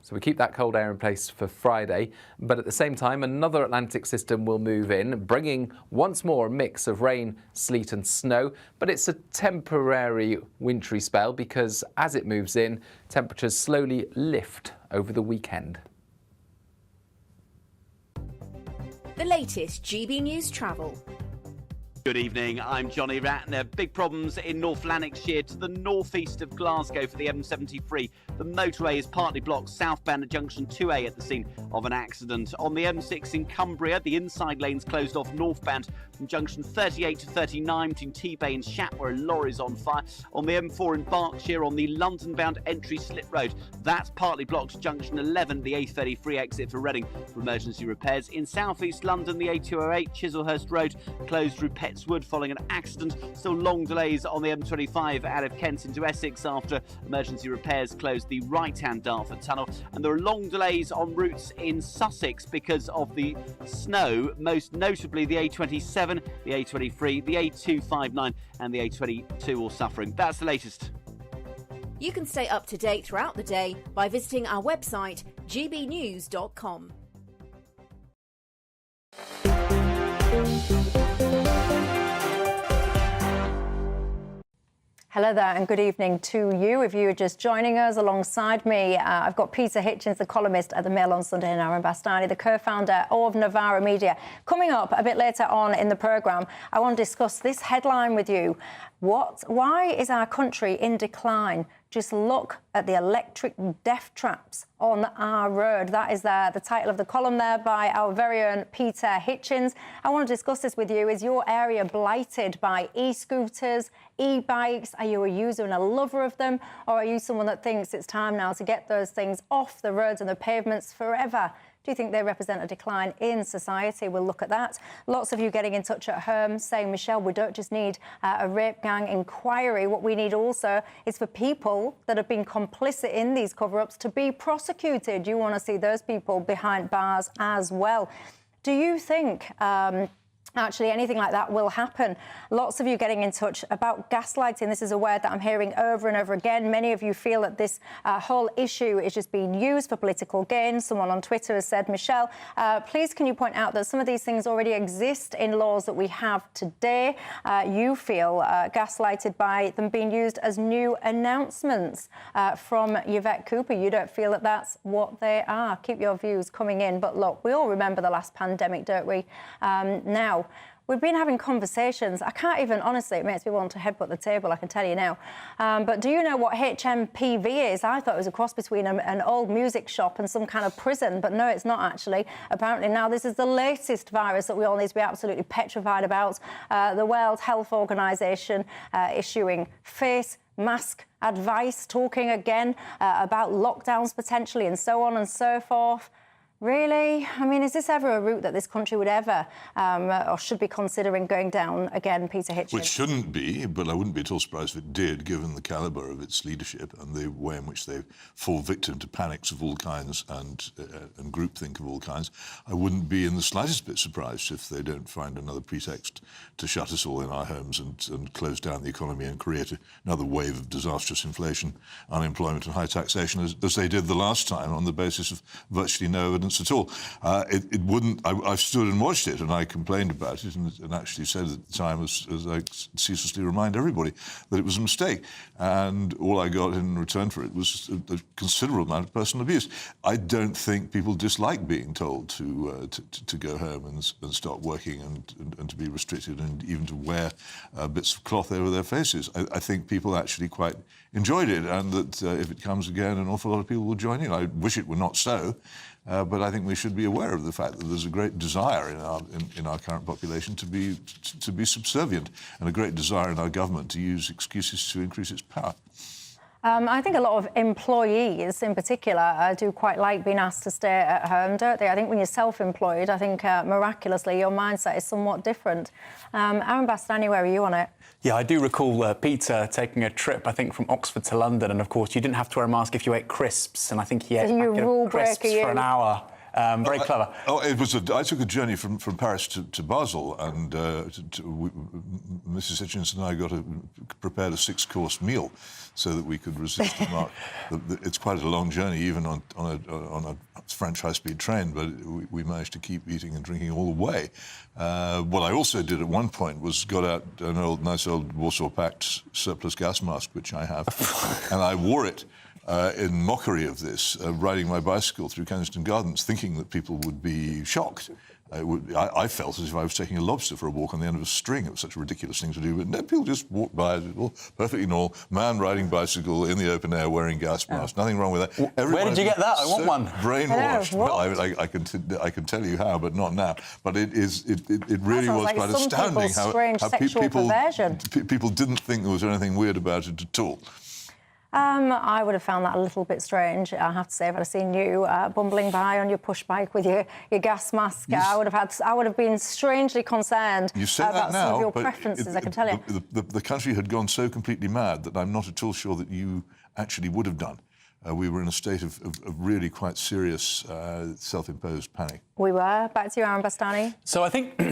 Speaker 21: So we keep that cold air in place for Friday, but at the same time, another Atlantic system will move in, bringing once more a mix of rain, sleet and snow. But it's a temporary wintry spell because as it moves in, temperatures slowly lift over the weekend.
Speaker 22: The latest GB News travel.
Speaker 23: Good evening, I'm Johnny Ratner. Big problems in North Lanarkshire to the northeast of Glasgow for the M73. The motorway is partly blocked southbound at junction 2A at the scene of an accident. On the M6 in Cumbria, the inside lane's closed off northbound from junction 38 to 39 between T-Bay and Shap, where a lorry's on fire. On the M4 in Berkshire, on the London-bound entry Slip Road, that's partly blocked to junction 11, the A33 exit for Reading for emergency repairs. In southeast London, the A208 Chislehurst Road closed through Pettswood following an accident. Still long delays on the M25 out of Kent into Essex after emergency repairs closed the right-hand Dartford tunnel. And there are long delays on routes in Sussex because of the snow, most notably the A27, the A23, the A259 and the A22 all suffering. That's the latest.
Speaker 22: You can stay up to date throughout the day by visiting our website gbnews.com.
Speaker 4: Hello there and good evening to you. If you are just joining us, alongside me, I've got Peter Hitchens, the columnist at the Mail on Sunday, and Aaron Bastani, the co-founder of Novara Media. Coming up a bit later on in the programme, I want to discuss this headline with you. Why is our country in decline? Just look at the electric death traps on our road. That is the title of the column there by our very own Peter Hitchens. I want to discuss this with you. Is your area blighted by e-scooters, e-bikes? Are you a user and a lover of them? Or are you someone that thinks it's time now to get those things off the roads and the pavements forever? Do you think they represent a decline in society? We'll look at that. Lots of you getting in touch at home saying, Michelle, we don't just need a rape gang inquiry. What we need also is for people that have been complicit in these cover-ups to be prosecuted. You want to see those people behind bars as well. Do you think actually anything like that will happen? Lots of you getting in touch about gaslighting. This is a word that I'm hearing over and over again. Many of you feel that this whole issue is just being used for political gain. Someone on Twitter has said, Michelle, please can you point out that some of these things already exist in laws that we have today? You feel gaslighted by them being used as new announcements from Yvette Cooper. You don't feel that that's what they are. Keep your views coming in. But look, we all remember the last pandemic, don't we? Now, we've been having conversations. I can't even, honestly, it makes me want to headbutt the table, I can tell you now. But do you know what HMPV is? I thought it was a cross between an old music shop and some kind of prison, but no, it's not actually. Apparently now this is the latest virus that we all need to be absolutely petrified about. The World Health Organization issuing face mask advice, talking again about lockdowns potentially and so on and so forth. Really? I mean, is this ever a route that this country would ever or should be considering going down again, Peter Hitchens?
Speaker 10: Which shouldn't be, but I wouldn't be at all surprised if it did, given the calibre of its leadership and the way in which they fall victim to panics of all kinds and groupthink of all kinds. I wouldn't be in the slightest bit surprised if they don't find another pretext to shut us all in our homes and close down the economy and create another wave of disastrous inflation, unemployment and high taxation, as they did the last time on the basis of virtually no evidence at all. It wouldn't. I've stood and watched it, and I complained about it, and actually said at the time, as I ceaselessly remind everybody, that it was a mistake. And all I got in return for it was a considerable amount of personal abuse. I don't think people dislike being told to go home and stop working and to be restricted and even to wear bits of cloth over their faces. I think people actually quite enjoyed it, and that if it comes again, an awful lot of people will join in. I wish it were not so. But I think we should be aware of the fact that there's a great desire in our current population to be subservient, and a great desire in our government to use excuses to increase its power.
Speaker 4: I think a lot of employees, in particular, do quite like being asked to stay at home, don't they? I think when you're self-employed, I think miraculously your mindset is somewhat different. Aaron Bastani, where are you on it?
Speaker 11: Yeah, I do recall Peter taking a trip, I think, from Oxford to London, and of course you didn't have to wear a mask if you ate crisps, and I think he ate crisps for an hour. Very clever.
Speaker 10: I took a journey from Paris to Basel, and Mrs. Hitchens and I prepared a 6-course meal so that we could resist the mark. It's quite a long journey, even on a French high-speed train, but we managed to keep eating and drinking all the way. What I also did at one point was got out an nice old Warsaw Pact surplus gas mask, which I have, and I wore it in mockery of this, riding my bicycle through Kensington Gardens, thinking that people would be shocked. I felt as if I was taking a lobster for a walk on the end of a string. It was such a ridiculous thing to do, but no, people just walked by, all perfectly normal. Man riding bicycle in the open air wearing gas mask. Nothing wrong with that.
Speaker 11: Where did you get that? I want one.
Speaker 10: Brainwashed. Well, I can tell you how, but not now. But it really was quite astounding how people didn't think there was anything weird about it at all.
Speaker 4: I would have found that a little bit strange, I have to say, if I'd seen you bumbling by on your push bike with your gas mask. I would have been strangely concerned about some of your preferences, I can tell you.
Speaker 10: The country had gone so completely mad that I'm not at all sure that you actually would have done. We were in a state of really quite serious self-imposed panic.
Speaker 4: We were. Back to you, Aaron Bastani.
Speaker 11: So I think,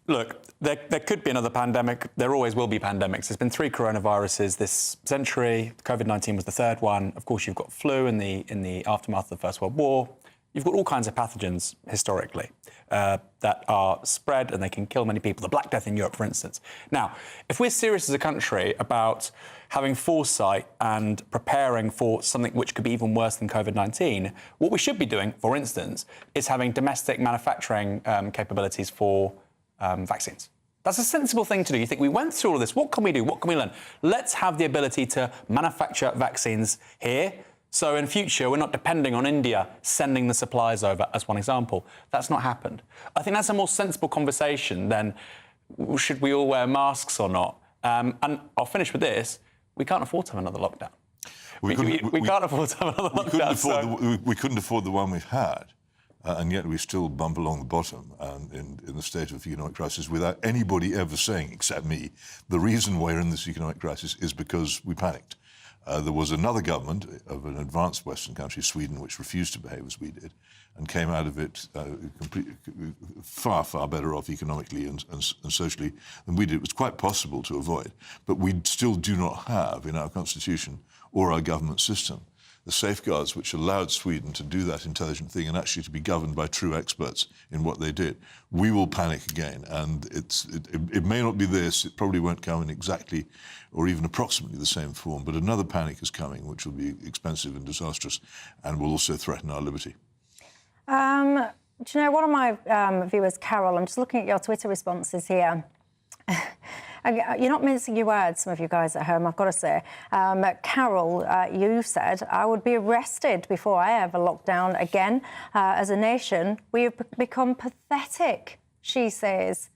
Speaker 11: look, there could be another pandemic. There always will be pandemics. There's been 3 coronaviruses this century. COVID-19 was the 3rd one. Of course, you've got flu in the aftermath of the First World War. you've got all kinds of pathogens historically that are spread and they can kill many people. The Black Death in Europe, for instance. Now, if we're serious as a country about having foresight and preparing for something which could be even worse than COVID-19, what we should be doing, for instance, is having domestic manufacturing capabilities for vaccines. That's a sensible thing to do. You think, we went through all of this, what can we do? What can we learn? Let's have the ability to manufacture vaccines here. So in future, we're not depending on India sending the supplies over, as one example. That's not happened. I think that's a more sensible conversation than should we all wear masks or not. And I'll finish with this. We can't afford to have another lockdown. We can't afford to have another lockdown.
Speaker 10: We couldn't afford the one we've had. And yet we still bump along the bottom in the state of economic crisis without anybody ever saying, except me, the reason we're in this economic crisis is because we panicked. There was another government of an advanced Western country, Sweden, which refused to behave as we did and came out of it far, far better off economically and socially than we did. It was quite possible to avoid, but we still do not have in our constitution or our government system the safeguards which allowed Sweden to do that intelligent thing and actually to be governed by true experts in what they did. We will panic again, and it may not be this, it probably won't come in exactly or even approximately the same form, but another panic is coming which will be expensive and disastrous and will also threaten our liberty.
Speaker 4: Do you know, one of my viewers, Carol, I'm just looking at your Twitter responses here. You're not mincing your words, some of you guys at home, I've got to say. Carol, you said, I would be arrested before I ever lock down again. As a nation, we have become pathetic, she says.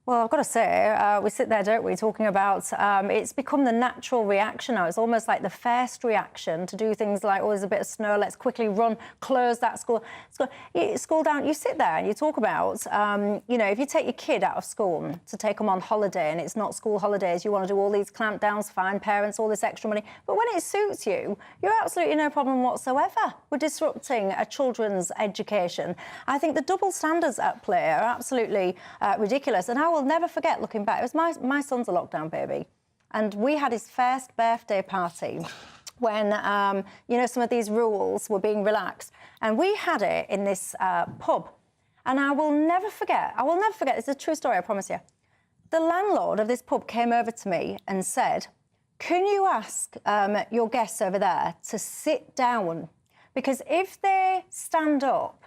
Speaker 4: Well, I've got to say, we sit there, don't we, talking about it's become the natural reaction now. It's almost like the first reaction to do things like, oh, there's a bit of snow, let's quickly run, close that school down. You sit there and you talk about, you know, if you take your kid out of school to take them on holiday and it's not school holidays, you want to do all these clampdowns, fine parents, all this extra money. But when it suits you, you're absolutely no problem whatsoever with disrupting a children's education. I think the double standards at play are absolutely ridiculous. And I will never forget, looking back, it was my son's a lockdown baby, and we had his first birthday party when, you know, some of these rules were being relaxed, and we had it in this pub, and I will never forget, it's a true story, I promise you. The landlord of this pub came over to me and said, can you ask your guests over there to sit down, because if they stand up,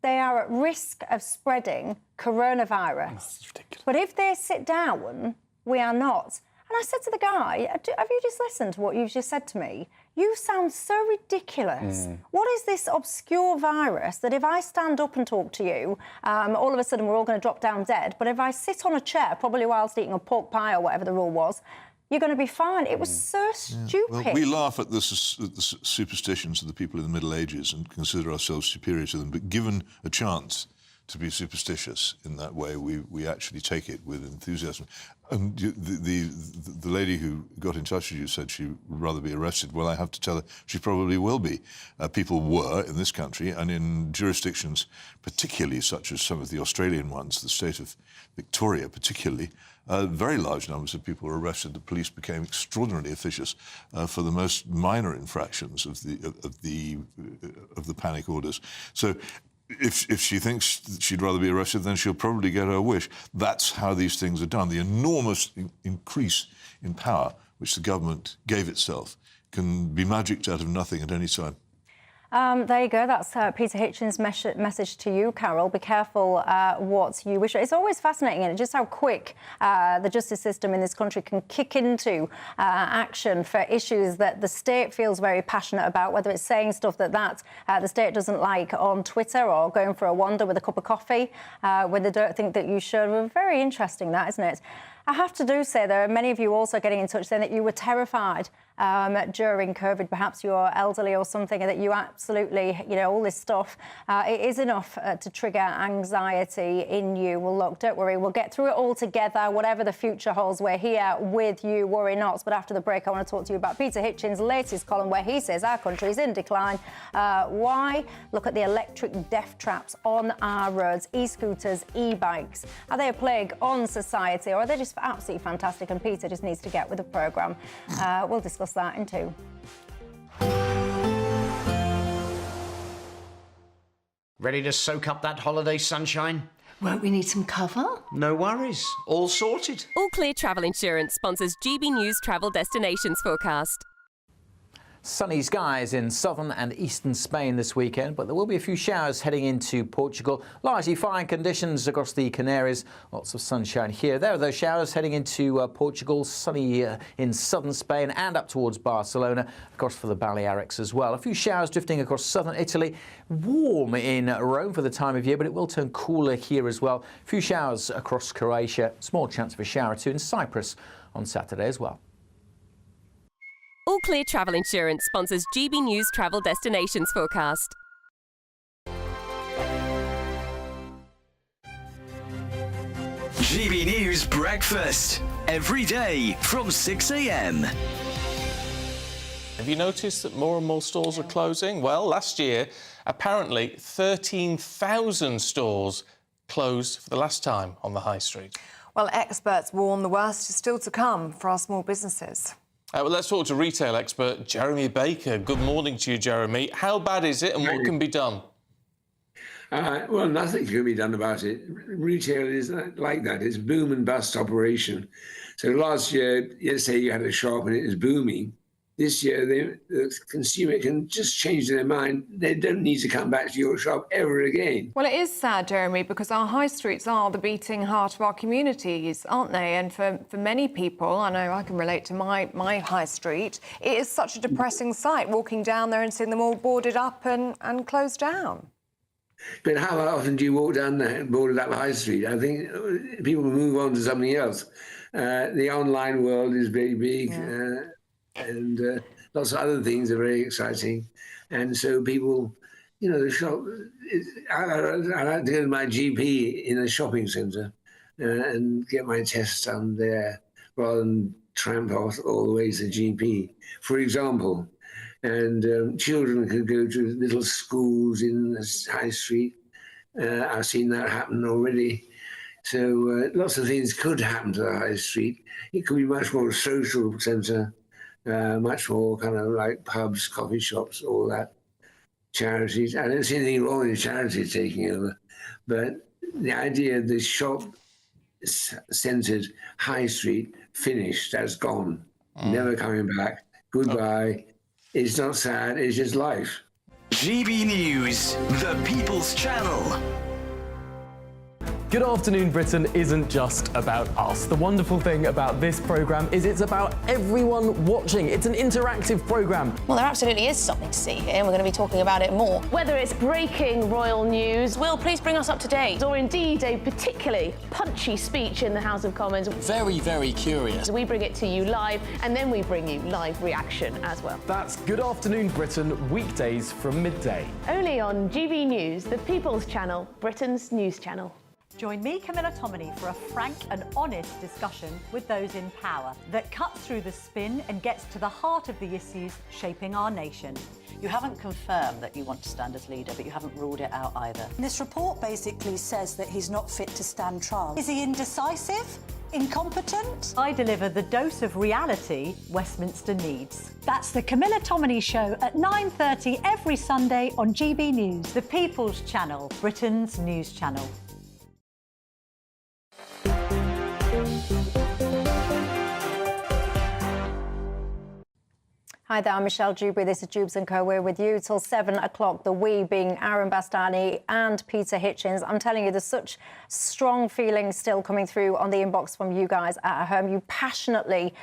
Speaker 4: they are at risk of spreading coronavirus. That's ridiculous. But if they sit down, we are not. And I said to the guy, have you just listened to what you've just said to me? You sound so ridiculous. What is this obscure virus that if I stand up and talk to you, all of a sudden we're all going to drop down dead, but if I sit on a chair, probably whilst eating a pork pie or whatever the rule was, you're going to be fine. It was so stupid.
Speaker 10: Well, we laugh at the superstitions of the people in the Middle Ages and consider ourselves superior to them, but given a chance to be superstitious in that way, we actually take it with enthusiasm. And the lady who got in touch with you said she would rather be arrested. Well, I have to tell her she probably will be. People were in this country and in jurisdictions, particularly such as some of the Australian ones, the state of Victoria particularly, very large numbers of people were arrested. The police became extraordinarily officious for the most minor infractions of the panic orders. So if she thinks she'd rather be arrested, then she'll probably get her wish. That's how these things are done. The enormous increase in power which the government gave itself can be magicked out of nothing at any time.
Speaker 4: There you go. That's Peter Hitchens' message to you, Carol. Be careful what you wish. It's always fascinating, isn't it, just how quick the justice system in this country can kick into action for issues that the state feels very passionate about, whether it's saying stuff that the state doesn't like on Twitter or going for a wander with a cup of coffee when they don't think that you should. Well, very interesting, that, isn't it? I have to say, there are many of you also getting in touch saying that you were terrified during COVID, perhaps you're elderly or something, and that you absolutely, you know, all this stuff, it is enough to trigger anxiety in you. Well, look, don't worry, we'll get through it all together, whatever the future holds. We're here with you, worry not. But after the break, I want to talk to you about Peter Hitchens' latest column where he says our country is in decline. Why? Look at the electric death traps on our roads, e-scooters, e-bikes. Are they a plague on society, or are they just absolutely fantastic? And Peter just needs to get with the programme. We'll discuss that in 2.
Speaker 2: Ready to soak up that holiday sunshine?
Speaker 14: Won't we need some cover?
Speaker 2: No worries. All sorted.
Speaker 7: All Clear Travel Insurance sponsors GB News travel destinations forecast.
Speaker 8: Sunny skies in southern and eastern Spain this weekend, but there will be a few showers heading into Portugal. Largely fine conditions across the Canaries. Lots of sunshine here. There are those showers heading into Portugal. Sunny in southern Spain and up towards Barcelona. Of course, for the Balearics as well. A few showers drifting across southern Italy. Warm in Rome for the time of year, but it will turn cooler here as well. A few showers across Croatia. Small chance of a shower or two in Cyprus on Saturday as well.
Speaker 7: All Clear Travel Insurance sponsors GB News travel destinations forecast.
Speaker 9: GB News Breakfast. Every day from 6 a.m.
Speaker 15: Have you noticed that more and more stores are closing? Well, last year, apparently 13,000 stores closed for the last time on the high street.
Speaker 16: Well, experts warn the worst is still to come for our small businesses.
Speaker 15: Well, let's talk to retail expert Jeremy Baker. Good morning to you, Jeremy. How bad is it and what can be done?
Speaker 24: Well, nothing can be done about it. Retail is like that. It's boom and bust operation. So last year, let's say you had a shop and it was booming. This year, the consumer can just change their mind. They don't need to come back to your shop ever again.
Speaker 16: Well, it is sad, Jeremy, because our high streets are the beating heart of our communities, aren't they? And for many people, I know I can relate to my high street, it is such a depressing sight, walking down there and seeing them all boarded up and closed down.
Speaker 24: But how often do you walk down that boarded up high street? I think people move on to something else. The online world is very big. Yeah. And lots of other things are very exciting. And so people, you know, the shop, I like to go to my GP in a shopping centre and get my tests done there rather than tramp off all the way to the GP, for example. And children could go to little schools in the high street. I've seen that happen already. So lots of things could happen to the high street. It could be much more a social centre. Much more kind of like pubs, coffee shops, all that. Charities. I don't see anything wrong with charities taking over, but the idea of this shop-centred high street finished, that's gone, never coming back. Goodbye. It's not sad, it's just life.
Speaker 9: GB News, the People's Channel.
Speaker 25: Good Afternoon Britain isn't just about us. The wonderful thing about this programme is it's about everyone watching. It's an interactive programme.
Speaker 26: Well, there absolutely is something to see here, and we're going to be talking about it more.
Speaker 1: Whether it's breaking royal news,
Speaker 26: Will, please bring us up to date.
Speaker 1: or indeed a particularly punchy speech in the House of Commons,
Speaker 27: Very, very curious.
Speaker 1: we bring it to you live, and then we bring you live reaction as well.
Speaker 25: That's Good Afternoon Britain, weekdays from midday.
Speaker 1: Only on GB News, the People's Channel, Britain's news channel.
Speaker 28: Join me, Camilla Tominey, for a frank and honest discussion with those in power that cuts through the spin and gets to the heart of the issues shaping our nation.
Speaker 29: You haven't confirmed that you want to stand as leader, but you haven't ruled it out either.
Speaker 28: This report basically says that he's not fit to stand trial. Is he indecisive? Incompetent? I deliver the dose of reality Westminster needs. That's the Camilla Tominey Show at 9:30 every Sunday on GB News, the People's Channel, Britain's news channel.
Speaker 4: Hi there, I'm Michelle Dewberry. This is Dewbs & Co. We're with you till 7 o'clock. The we being Aaron Bastani and Peter Hitchens. I'm telling you, there's such strong feelings still coming through on the inbox from you guys at home. You passionately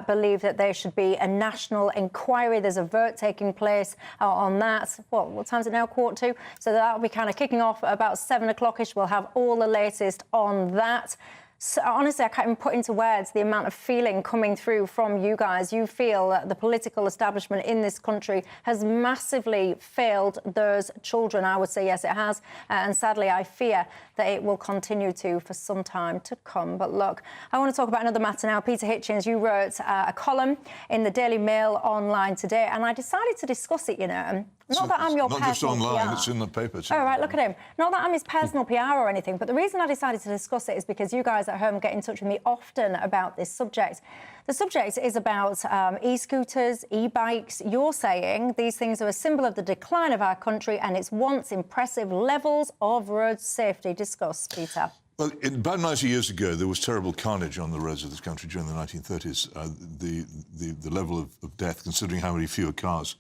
Speaker 4: believe that there should be a national inquiry. There's a vote taking place on that. What time is it now? 1:45? So that'll be kind of kicking off about 7 o'clock-ish. We'll have all the latest on that. So, honestly, I can't even put into words the amount of feeling coming through from you guys. You feel that the political establishment in this country has massively failed those children. I would say yes, it has. And sadly, I fear that it will continue to for some time to come. But look, I want to talk about another matter now. Peter Hitchens, you wrote a column in the Daily Mail online today, and I decided to discuss it, you know. Not that I'm your
Speaker 10: not
Speaker 4: personal
Speaker 10: just online,
Speaker 4: PR.
Speaker 10: it's in the paper too.
Speaker 4: Oh, right, look at him. Not that I'm his personal PR or anything, but the reason I decided to discuss it is because you guys at home get in touch with me often about this subject. The subject is about e-scooters, e-bikes. You're saying these things are a symbol of the decline of our country and its once impressive levels of road safety. Discuss, Peter.
Speaker 10: Well, about 90 years ago, there was terrible carnage on the roads of this country during the 1930s. The level of death, considering how many fewer cars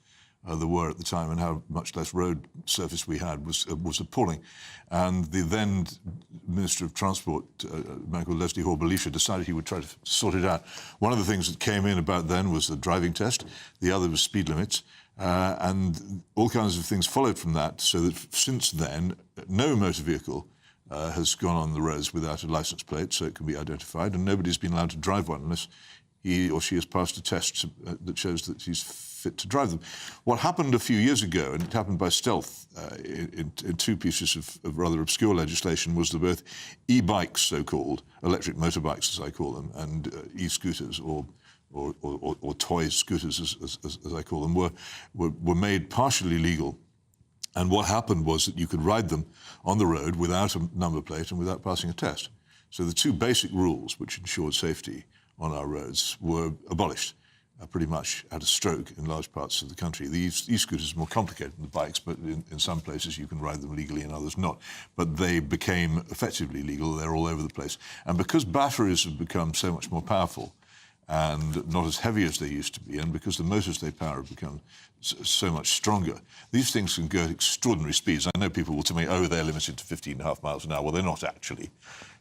Speaker 10: there were at the time and how much less road surface we had, was appalling. And the then Minister of Transport, a man called Leslie Hoare-Belisha, decided he would try to sort it out. One of the things that came in about then was the driving test. The other was speed limits. And all kinds of things followed from that, so that since then, no motor vehicle has gone on the roads without a licence plate, so it can be identified, and nobody's been allowed to drive one unless he or she has passed a test that shows that he's fit to drive them. What happened a few years ago, and it happened by stealth in two pieces of rather obscure legislation, was that both e-bikes, so-called, electric motorbikes, as I call them, and e-scooters, or toy scooters, as I call them, were made partially legal. And what happened was that you could ride them on the road without a number plate and without passing a test. So the two basic rules which ensured safety on our roads were abolished pretty much at a stroke in large parts of the country. The e-scooters are more complicated than the bikes, but in some places you can ride them legally and others not. But they became effectively legal. They're all over the place. And because batteries have become so much more powerful and not as heavy as they used to be, and because the motors they power have become so much stronger, these things can go at extraordinary speeds. I know people will tell me, oh, they're limited to 15.5 miles an hour. Well, they're not actually.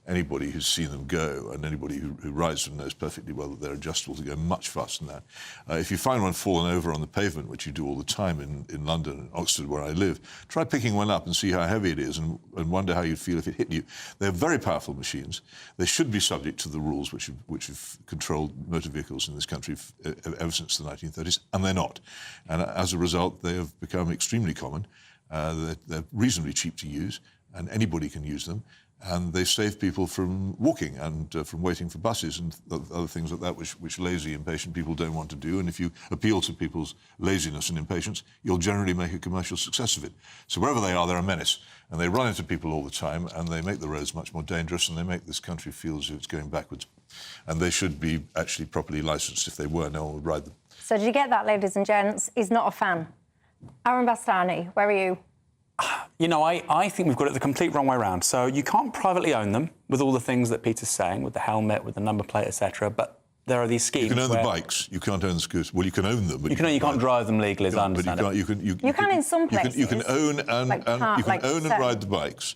Speaker 10: Anybody who's seen them go, and anybody who rides them, knows perfectly well that they're adjustable to go much faster than that. If you find one fallen over on the pavement, which you do all the time in London and Oxford, where I live, try picking one up and see how heavy it is and wonder how you'd feel if it hit you. They're very powerful machines. They should be subject to the rules which have controlled motor vehicles in this country ever since the 1930s, and they're not. And as a result, they have become extremely common. They're reasonably cheap to use, and anybody can use them. And they save people from walking and from waiting for buses and other things like that, which lazy, impatient people don't want to do. And if you appeal to people's laziness and impatience, you'll generally make a commercial success of it. So wherever they are, they're a menace. And they run into people all the time, and they make the roads much more dangerous, and they make this country feel as if it's going backwards. And they should be actually properly licensed. If they were, no one would ride them.
Speaker 4: So did you get that, ladies and gents? He's not a fan. Aaron Bastani, where are you?
Speaker 11: You know, I think we've got it the complete wrong way around. So you can't privately own them with all the things that Peter's saying, with the helmet, with the number plate, etc. But there are these schemes.
Speaker 10: You can own the bikes. You can't own the scooters. Well, you can own them, but
Speaker 11: you can't drive them legally, as I understand it.
Speaker 4: You can in some places.
Speaker 10: You can own and ride the bikes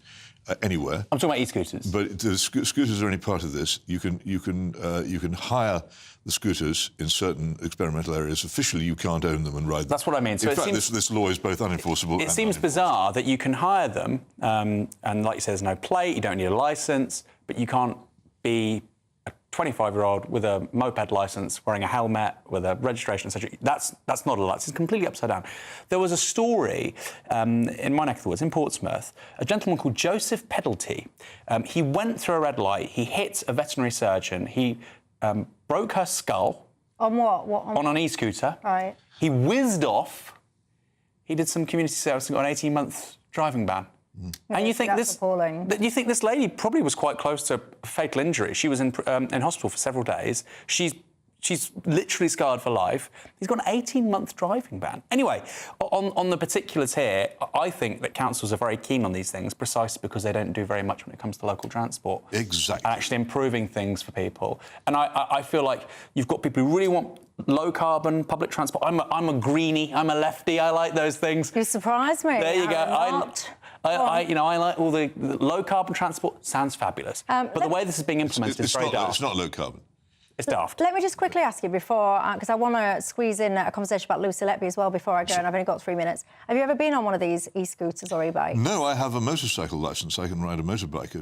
Speaker 10: anywhere.
Speaker 11: I'm talking about e-scooters.
Speaker 10: But the scooters are only part of this. You can hire the scooters in certain experimental areas. Officially, you can't own them and ride them.
Speaker 11: That's what I mean. So
Speaker 10: in fact, this law is both unenforceable.
Speaker 11: It seems bizarre that you can hire them, and like you said, there's no plate. You don't need a license, but you can't be a 25-year-old with a moped license, wearing a helmet, with a registration, etc. That's not a license. It's completely upside down. There was a story in my neck of the woods, in Portsmouth, a gentleman called Joseph Pedalty. He went through a red light. He hit a veterinary surgeon. He broke her skull.
Speaker 4: On what?
Speaker 11: On an e-scooter.
Speaker 4: Right.
Speaker 11: He whizzed off. He did some community service and got an 18-month driving ban. And you think you think this lady probably was quite close to a fatal injury. She was in hospital for several days. She's literally scarred for life. He's got an 18-month driving ban. Anyway, on the particulars here, I think that councils are very keen on these things precisely because they don't do very much when it comes to local transport.
Speaker 10: Exactly.
Speaker 11: And actually improving things for people. And I feel like you've got people who really want low-carbon public transport. I'm a greenie. I'm a lefty. I like those things.
Speaker 4: You surprised me.
Speaker 11: There you go. I like all the low-carbon transport. Sounds fabulous. But the way this is being implemented is very daft.
Speaker 10: It's not low-carbon.
Speaker 11: It's daft.
Speaker 4: Let me just quickly ask you before, because I want to squeeze in a conversation about Lucy Letby as well before I go, and I've only got 3 minutes. Have you ever been on one of these e-scooters or e-bikes?
Speaker 10: No, I have a motorcycle licence. I can ride a motorbike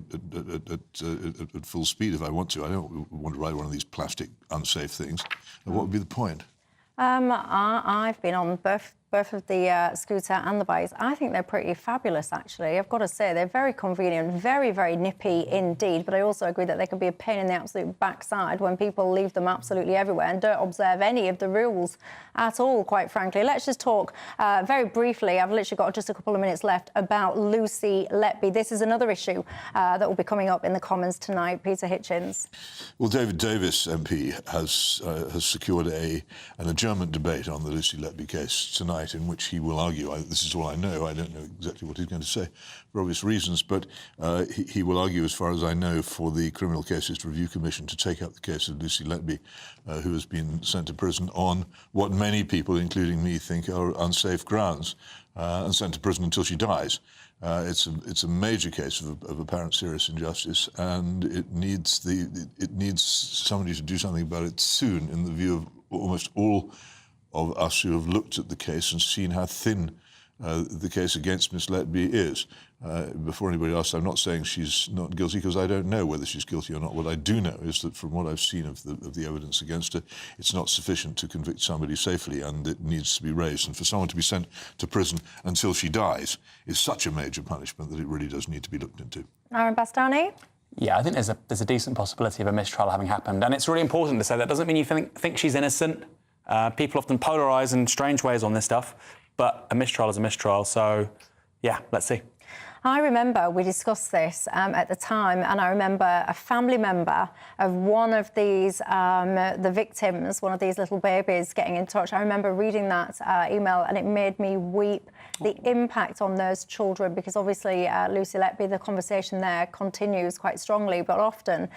Speaker 10: at full speed if I want to. I don't want to ride one of these plastic, unsafe things. What would be the point?
Speaker 4: I've been on both both of the scooter and the bikes. I think they're pretty fabulous, actually. I've got to say, they're very convenient, very, very nippy indeed. But I also agree that they can be a pain in the absolute backside when people leave them absolutely everywhere and don't observe any of the rules at all, quite frankly. Let's just talk very briefly, I've literally got just a couple of minutes left, about Lucy Letby. This is another issue that will be coming up in the Commons tonight. Peter Hitchens.
Speaker 10: Well, David Davis, MP, has secured an adjournment debate on the Lucy Letby case tonight, in which he will argue. This is all I know. I don't know exactly what he's going to say for obvious reasons, but he will argue, as far as I know, for the Criminal Cases Review Commission to take up the case of Lucy Letby, who has been sent to prison on what many people, including me, think are unsafe grounds, and sent to prison until she dies. It's a major case of apparent serious injustice, and it needs somebody to do something about it soon, in the view of almost all of us who have looked at the case and seen how thin the case against Miss Letby is. Before anybody asks, I'm not saying she's not guilty, because I don't know whether she's guilty or not. What I do know is that from what I've seen of the evidence against her, it's not sufficient to convict somebody safely, and it needs to be raised. And for someone to be sent to prison until she dies is such a major punishment that it really does need to be looked into.
Speaker 4: Aaron Bastani?
Speaker 11: Yeah, I think there's a decent possibility of a mistrial having happened. And it's really important to say that doesn't mean you think she's innocent. People often polarise in strange ways on this stuff, but a mistrial is a mistrial. So, yeah, let's see.
Speaker 4: I remember we discussed this at the time, and I remember a family member of one of these, the victims, one of these little babies, getting in touch. I remember reading that email, and it made me weep. The impact on those children, because obviously Lucy Letby, the conversation there continues quite strongly, but often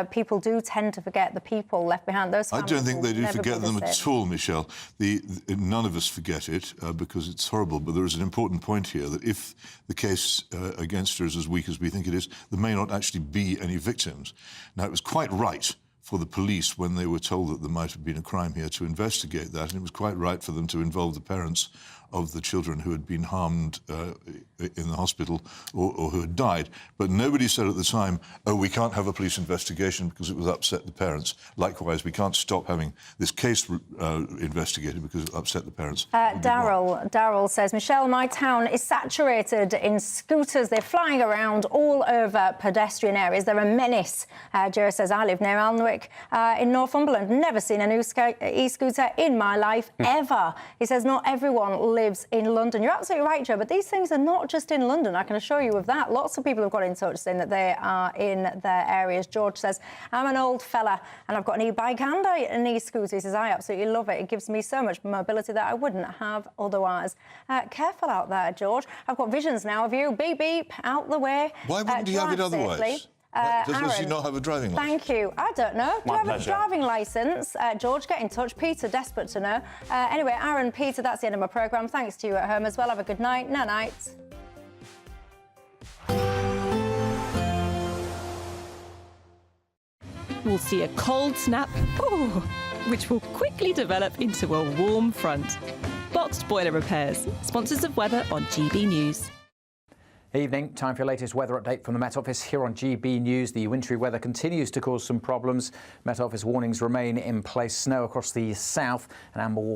Speaker 4: people do tend to forget the people left behind. Those
Speaker 10: I don't think they do forget them at all, Michelle. None of us forget it because it's horrible, but there is an important point here, that if the case against her is as weak as we think it is, there may not actually be any victims. Now, it was quite right for the police, when they were told that there might have been a crime here, to investigate that, and it was quite right for them to involve the parents of the children who had been harmed in the hospital or who had died. But nobody said at the time, oh, we can't have a police investigation because it would upset the parents. Likewise, we can't stop having this case investigated because it upset the parents.
Speaker 4: Daryl says, Michelle, my town is saturated in scooters. They're flying around all over pedestrian areas. They're a menace. Joe says, I live near Alnwick in Northumberland. Never seen an e-scooter in my life, ever. He says, not everyone lives in London. You're absolutely right, Joe, but these things are not just in London. I can assure you of that. Lots of people have got in touch saying that they are in their areas. George says, I'm an old fella and I've got an e-bike and an e-scooter. He says, I absolutely love it. It gives me so much mobility that I wouldn't have otherwise. Careful out there, George. I've got visions now of you. Beep, beep, out the way.
Speaker 10: Why wouldn't he have it otherwise?
Speaker 4: Safely.
Speaker 10: Does he not have a driving licence?
Speaker 4: Thank you. I don't know. Do you have
Speaker 10: pleasure.
Speaker 4: a driving licence? George, get in touch. Peter, desperate to know. Anyway, Aaron, Peter, that's the end of my programme. Thanks to you at home as well. Have a good night. Night-night.
Speaker 7: We'll see a cold snap, which will quickly develop into a warm front. Boxed Boiler Repairs, sponsors of weather on GB News.
Speaker 8: Evening, time for your latest weather update from the Met Office here on GB News. The wintry weather continues to cause some problems. Met Office warnings remain in place. Snow across the south and amber warnings